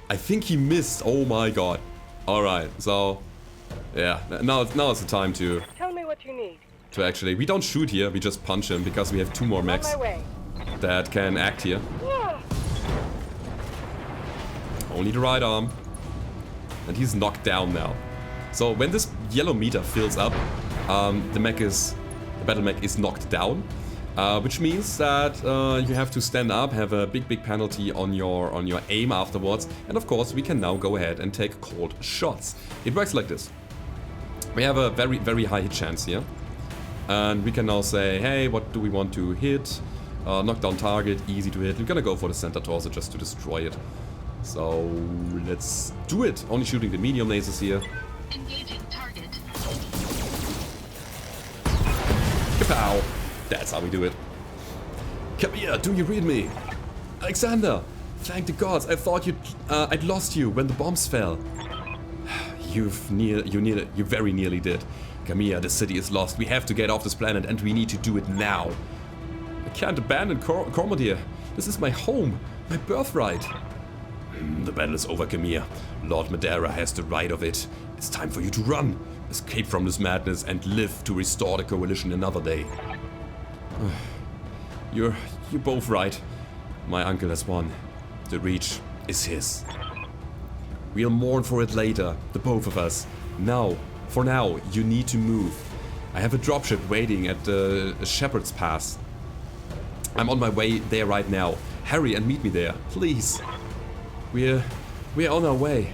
I think he missed. Oh my god. Alright, so yeah, now it's the time to Tell me what you need. actually, we don't shoot here, we just punch him because we have 2 more mechs On my way. that can act here. Yeah. Only the right arm. And he's knocked down now. So when this yellow meter fills up, the battle mech is knocked down. Which means that you have to stand up, have a big penalty on your aim afterwards, and of course we can now go ahead and take cold shots. It works like this. We have a very high hit chance here, and we can now say, hey, what do we want to hit? Knock down target, easy to hit. We're gonna go for the center torso just to destroy it. So let's do it. Only shooting the medium lasers here. Engaging target. Kapow! That's how we do it. Come here, do you read me? Alexander! Thank the gods, I thought I'd lost you when the bombs fell. You very nearly did. Camilla, the city is lost. We have to get off this planet and we need to do it now. I can't abandon Cormadir. This is my home, my birthright. The battle is over, Camilla. Lord Madeira has the right of it. It's time for you to run. Escape from this madness and live to restore the coalition another day. You're both right. My uncle has won. The Reach is his. We'll mourn for it later, the both of us. Now, for now, you need to move. I have a dropship waiting at the Shepherd's Pass. I'm on my way there right now. Hurry and meet me there, please. We're on our way.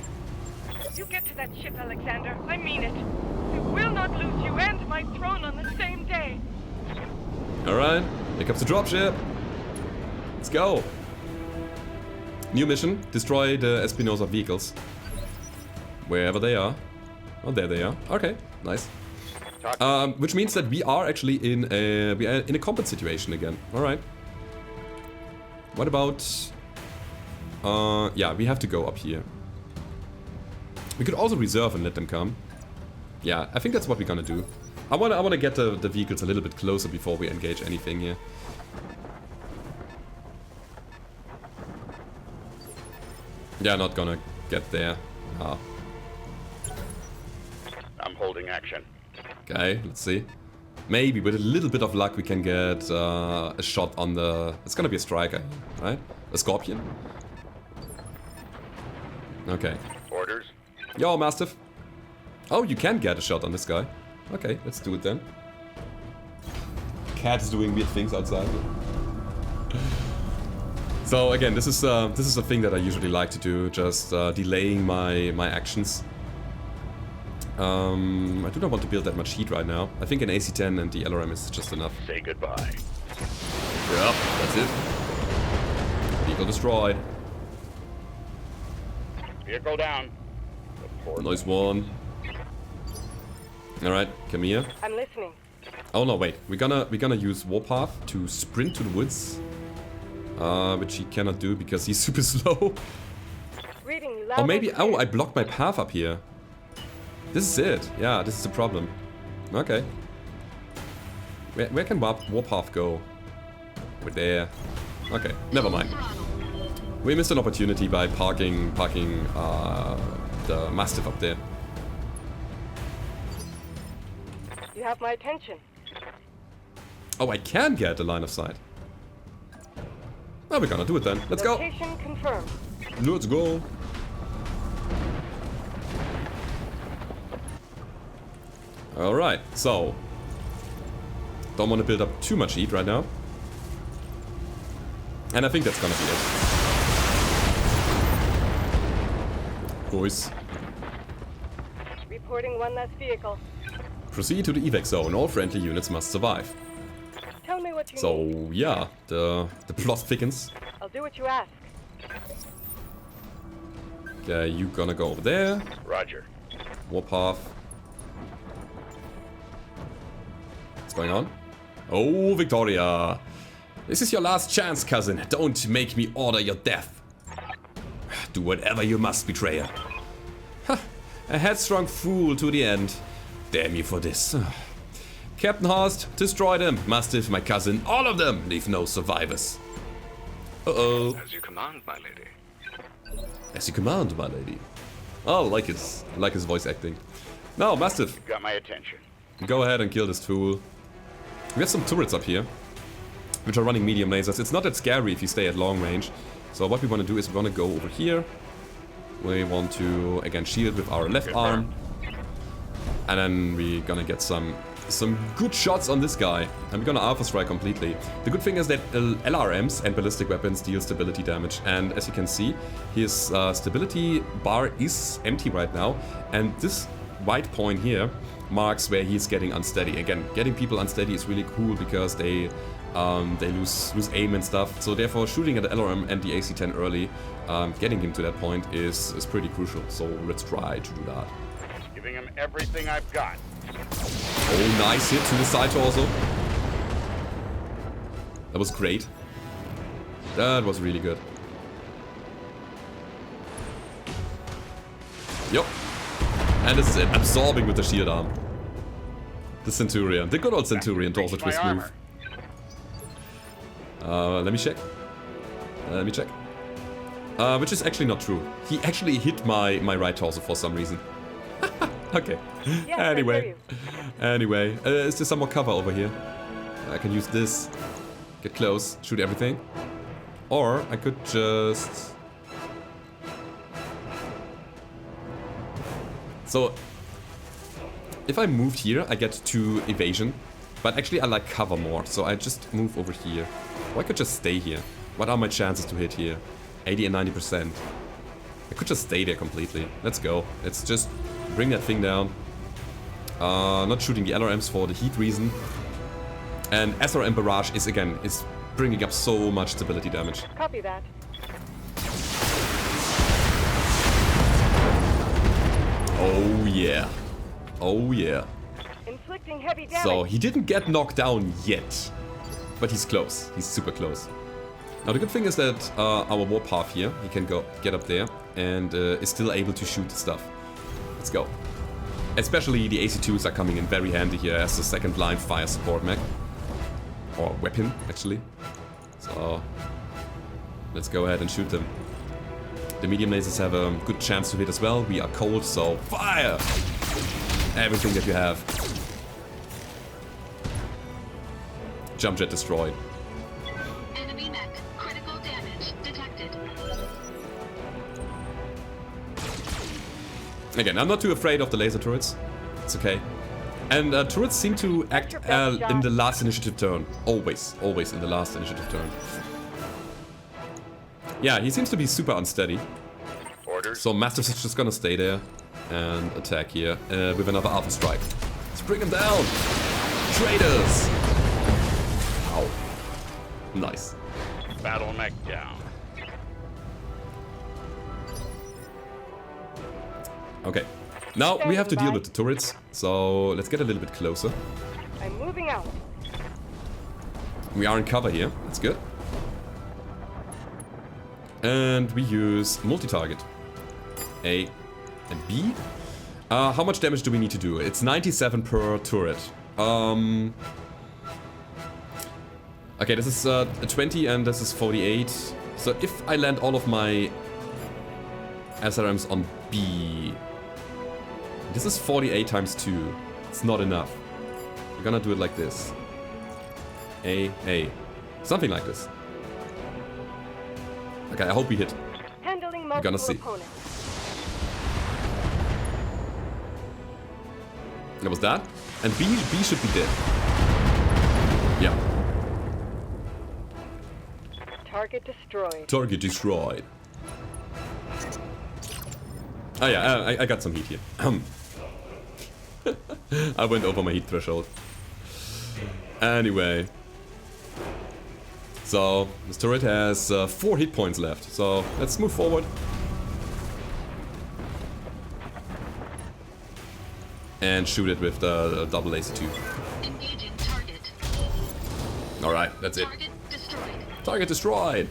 You get to that ship, Alexander. I mean it. I will not lose you and my throne on the same day. Alright, here comes the dropship. Let's go. New mission, destroy the Espinosa vehicles. Wherever they are. Oh, there they are. Okay, nice. Which means that we are actually in a combat situation again. Alright. What about... yeah, we have to go up here. We could also reserve and let them come. Yeah, I think that's what we're gonna do. I wanna get the vehicles a little bit closer before we engage anything here. Yeah, not gonna get there. Ah. I'm holding action. Okay, let's see. Maybe with a little bit of luck we can get a shot on the... It's gonna be a striker, right? A scorpion? Okay. Orders? Yo, Mastiff. Oh, you can get a shot on this guy. Okay, let's do it then. Cat is doing weird things outside. So again, this is a thing that I usually like to do, just delaying my actions. I do not want to build that much heat right now. I think an AC-10 and the LRM is just enough. Say goodbye. Yep, that's it. Vehicle destroyed. Vehicle down. Nice one. Alright, come here. I'm listening. Oh no, wait. We're gonna use Warpath to sprint to the woods. Which he cannot do because he's super slow. Reading you loud. Or maybe... Oh, I blocked my path up here. This is it. Yeah, this is the problem. Okay. Where can Warpath go? We're there. Okay, never mind. We missed an opportunity by parking the Mastiff up there. You have my attention. Oh, I can get a line of sight. Oh, we're gonna do it then. Let's go. Location confirmed. Let's go. Alright, so. Don't want to build up too much heat right now. And I think that's gonna be it. Boys. Reporting one less vehicle. Proceed to the evac zone. All friendly units must survive. Tell me what you need. So, yeah, the plot thickens. I'll do what you ask. Okay, you gonna go over there. Roger. Warpath. What's going on? Oh, Victoria. This is your last chance, cousin. Don't make me order your death. Do whatever you must, betrayer. Ha! A headstrong fool to the end. Damn you for this. Captain Horst, destroy them. Mastiff, my cousin, all of them. Leave no survivors. Uh-oh. As you command, my lady. As you command, my lady. Oh, I like his voice acting. Now, Mastiff, You've got my attention. go ahead and kill this fool. We have some turrets up here, which are running medium lasers. It's not that scary if you stay at long range. So what we want to do is we want to go over here. We want to, again, shield with our left arm. And then we're gonna get some good shots on this guy. And we're gonna Alpha Strike completely. The good thing is that LRMs and ballistic weapons deal stability damage. And as you can see, his stability bar is empty right now. And this white point here marks where he's getting unsteady. Again, getting people unsteady is really cool because they lose aim and stuff. So therefore, shooting at the LRM and the AC-10 early, getting him to that point is pretty crucial. So let's try to do that. Giving him everything I've got. Oh, nice hit to the side torso. That was great. That was really good. Yup. And this is it. Absorbing with the shield arm. The Centurion. The good old Centurion torso twist move. Let me check. Which is actually not true. He actually hit my right torso for some reason. Okay. Yes, Anyway, is there some more cover over here? I can use this. Get close, shoot everything. Or I could just So, if I moved here, I get 2 evasion. But actually, I like cover more, so I just move over here. Or I could just stay here. What are my chances to hit here? 80 and 90%. I could just stay there completely. Let's go. Let's just bring that thing down. Not shooting the LRMs for the heat reason. And SRM Barrage is, again, is bringing up so much stability damage. Copy that. Oh yeah. Oh yeah. Inflicting heavy damage. So, he didn't get knocked down yet. But he's close. He's super close. Now, the good thing is that our warpath here, he can get up there and is still able to shoot stuff. Let's go. Especially the AC2s are coming in very handy here as the second line fire support mech. Or weapon, actually. So, let's go ahead and shoot them. The medium lasers have a good chance to hit as well. We are cold, so fire! Everything that you have. Jump jet destroyed. Enemy mech. Critical damage detected. Again, I'm not too afraid of the laser turrets. It's okay. And turrets seem to act in the last initiative turn. Always in the last initiative turn. Yeah, he seems to be super unsteady. Orders. So Mastiffs is just gonna stay there and attack here with another Alpha Strike. Let's bring him down! Traitors! Ow. Nice. Battlemech down. Okay. Now we have to deal with the turrets, so let's get a little bit closer. I'm moving out. We are in cover here, that's good. And we use multi-target. A and B. How much damage do we need to do? It's 97 per turret. Okay, this is 20 and this is 48. So if I land all of my SRMs on B... This is 48 times 2. It's not enough. We're gonna do it like this. A. Something like this. Okay, I hope we hit. Handling We're gonna see. opponents. That was that. And B should be dead. Yeah. Target destroyed. Target destroyed. Oh yeah, I got some heat here. I went over my heat threshold. Anyway. So, this turret has 4 hit points left. So, let's move forward. And shoot it with the double AC2. Engaging target. Alright, that's it. Target destroyed. Target destroyed.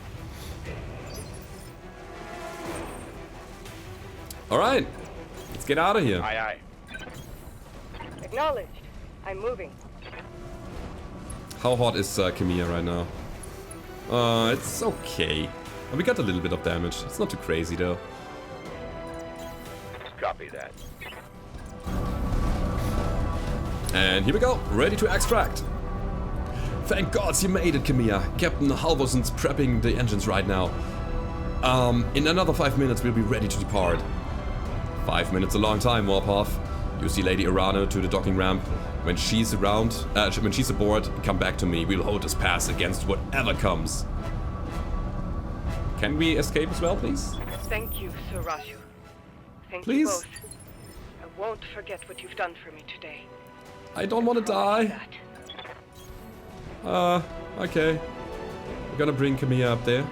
Alright, let's get out of here. Aye, aye. Acknowledged. I'm moving. How hot is Makea right now? It's okay. We got a little bit of damage. It's not too crazy though. Copy that. And here we go, ready to extract. Thank gods you made it, Makea. Captain Halvorson's prepping the engines right now. In another 5 minutes we'll be ready to depart. 5 minutes a long time, Warpath. You see Lady Arano to the docking ramp. When she's around, when she's aboard, come back to me. We'll hold this pass against whatever comes. Can we escape as well, please? Thank you, Sir Raju. Thank Please? you both. I won't forget what you've done for me today. I don't want to die. Okay. We're gonna bring Makea up there.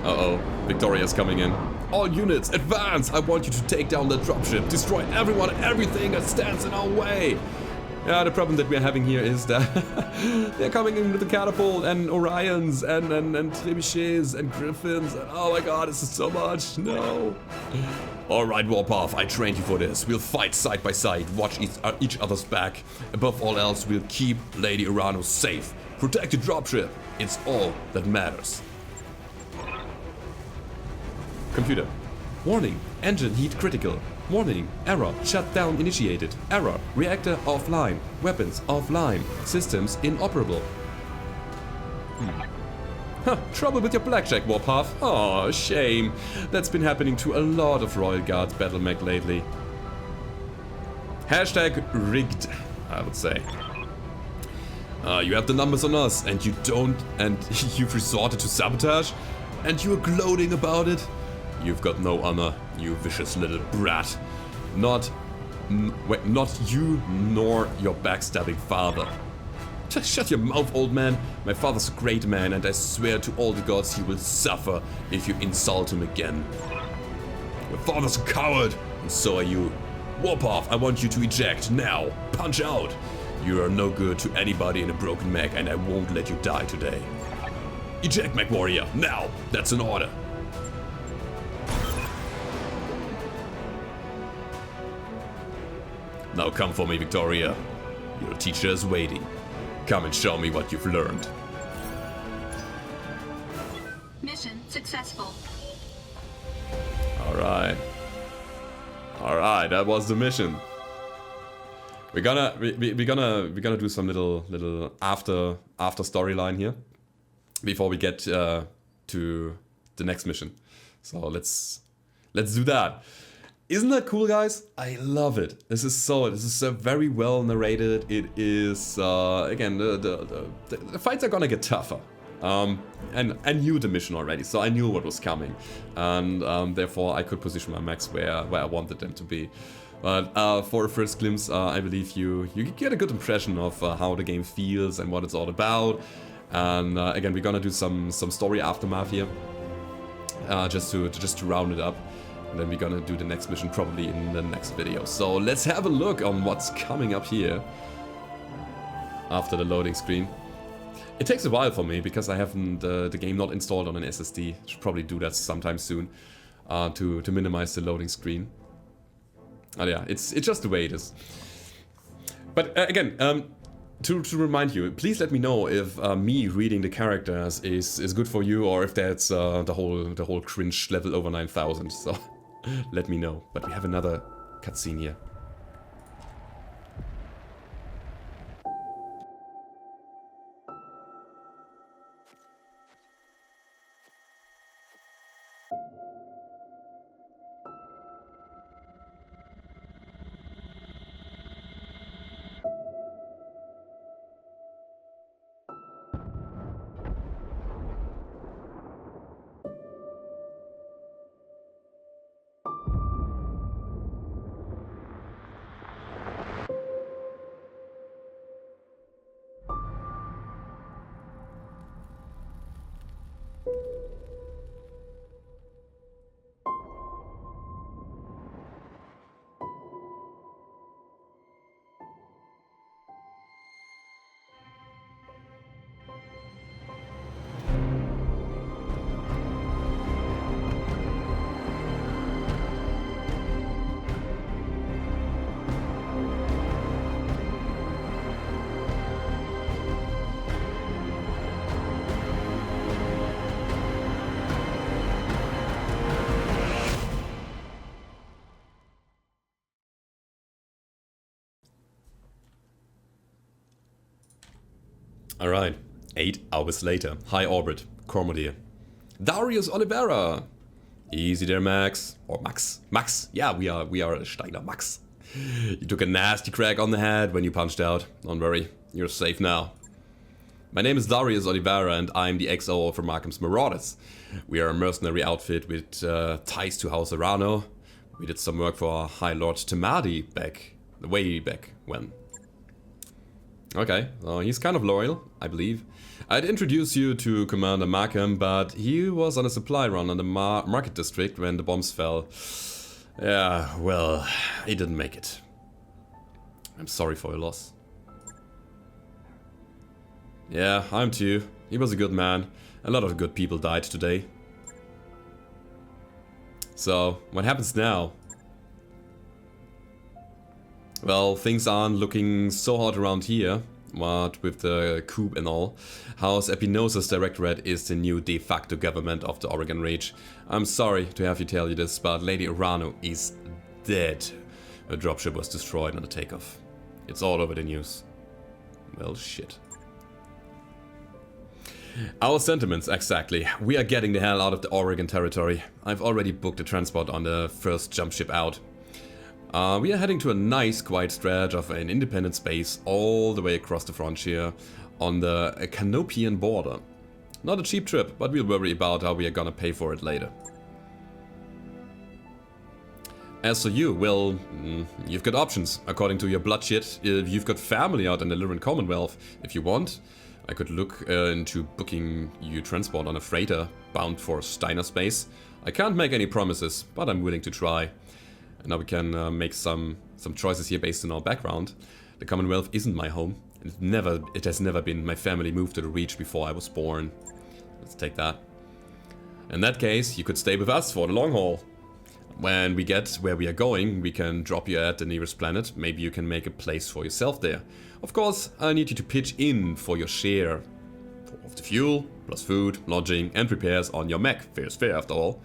Uh-oh. Victoria's coming in. All units, advance! I want you to take down the dropship. Destroy everyone and everything that stands in our way. Yeah, the problem that we're having here is that they're coming in with the catapult and Orions and trebuchets and griffins. And oh my god, this is so much. No. Alright, Warpath, I trained you for this. We'll fight side by side, watch each other's back. Above all else, we'll keep Lady Arano safe. Protect the dropship. It's all that matters. Computer. Warning. Engine heat critical. Warning. Error. Shutdown initiated. Error. Reactor offline. Weapons offline. Systems inoperable. Huh, trouble with your blackjack, Warpath. Oh, shame. That's been happening to a lot of Royal Guards battlemech lately. Hashtag rigged, I would say. You have the numbers on us, and you don't, and you've resorted to sabotage, and you're gloating about it. You've got no honor, you vicious little brat. Not you, nor your backstabbing father. Just shut your mouth, old man. My father's a great man, and I swear to all the gods he will suffer if you insult him again. Your father's a coward, and so are you. Warpath, I want you to eject, now. Punch out. You are no good to anybody in a broken mech, and I won't let you die today. Eject, Mechwarrior, now. That's an order. Now come for me, Victoria. Your teacher is waiting. Come and show me what you've learned. Mission successful. Alright. Alright, that was the mission. We're gonna do some little after storyline here before we get to the next mission. So let's do that. Isn't that cool, guys? I love it. This is very well narrated. It is again the fights are gonna get tougher. And I knew the mission already, so I knew what was coming, and therefore I could position my mechs where I wanted them to be. But for a first glimpse, I believe you get a good impression of how the game feels and what it's all about. And again, we're gonna do some story aftermath here, just to round it up. And then we're gonna do the next mission probably in the next video. So let's have a look on what's coming up here after the loading screen. It takes a while for me because I haven't the game not installed on an SSD. Should probably do that sometime soon to minimize the loading screen. Oh yeah, it's just the way it is. But again, to remind you, please let me know if me reading the characters is good for you, or if that's the whole cringe level over 9000. So let me know. But we have another cutscene here. Alright, 8 hours later. High orbit, Cormodier. Darius Oliveira! Easy there, Max. Or Max. Max! Yeah, we are Steiner Max. You took a nasty crack on the head when you punched out. Don't worry, you're safe now. My name is Darius Oliveira and I'm the XO for Markham's Marauders. We are a mercenary outfit with ties to House Arano. We did some work for High Lord Tamadi way back when. Okay, so he's kind of loyal, I believe. I'd introduce you to Commander Markham, but he was on a supply run on the Market District when the bombs fell. Yeah, well, he didn't make it. I'm sorry for your loss. Yeah, I'm too. He was a good man. A lot of good people died today. So, what happens now? Well, things aren't looking so hot around here, what with the coup and all. House Epinosa's Directorate is the new de facto government of the Oregon Reach. I'm sorry to have you tell you this, but Lady Arano is dead. Her dropship was destroyed on the takeoff. It's all over the news. Well, shit. Our sentiments, exactly. We are getting the hell out of the Oregon territory. I've already booked a transport on the first jump ship out. We are heading to a nice quiet stretch of an independent space all the way across the frontier on the Canopian border. Not a cheap trip, but we'll worry about how we are gonna pay for it later. As for you, well, you've got options. According to your bloodshit, you've got family out in the Lyran Commonwealth. If you want, I could look into booking you transport on a freighter bound for Steiner space. I can't make any promises, but I'm willing to try. And now we can make some choices here based on our background. The Commonwealth isn't my home. It has never been. My family moved to the Reach before I was born. Let's take that. In that case, you could stay with us for the long haul. When we get where we are going, we can drop you at the nearest planet. Maybe you can make a place for yourself there. Of course, I need you to pitch in for your share of the fuel, plus food, lodging, and repairs on your mech. Fair is fair, after all.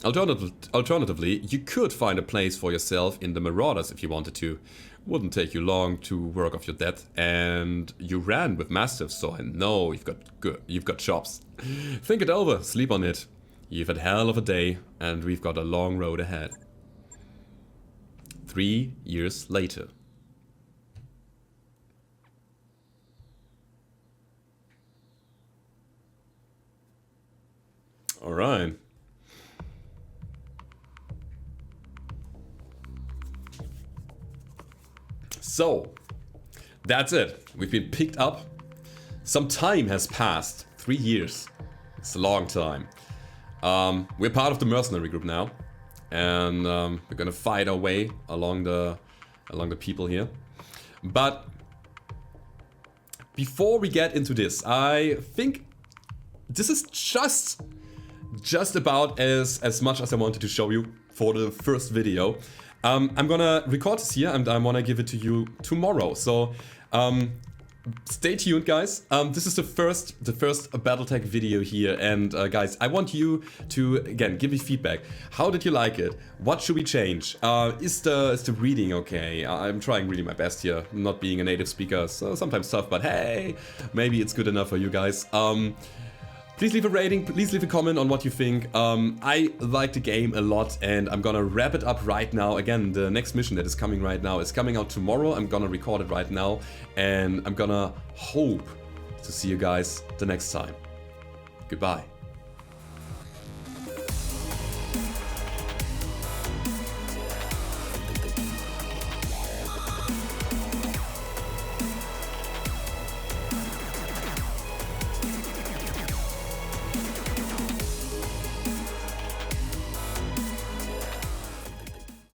Alternatively, you could find a place for yourself in the Marauders if you wanted to. Wouldn't take you long to work off your debt, and you ran with Mastiffs, so I know you've got chops. Think it over, sleep on it. You've had hell of a day, and we've got a long road ahead. 3 years later. All right. So, that's it. We've been picked up. Some time has passed. 3 years. It's a long time. We're part of the Mercenary group now. And we're gonna fight our way along the people here. But before we get into this, I think this is just about as much as I wanted to show you for the first video. I'm gonna record this here and I wanna give it to you tomorrow. So stay tuned, guys. This is the first Battletech video here, and guys, I want you to again give me feedback. How did you like it? What should we change? Is the reading okay? I'm trying really my best here, not being a native speaker, so sometimes tough, but hey, maybe it's good enough for you guys. Please leave a rating, please leave a comment on what you think. I like the game a lot, and I'm gonna wrap it up right now. Again, the next mission that is coming right now is coming out tomorrow. I'm gonna record it right now, and I'm gonna hope to see you guys the next time. Goodbye.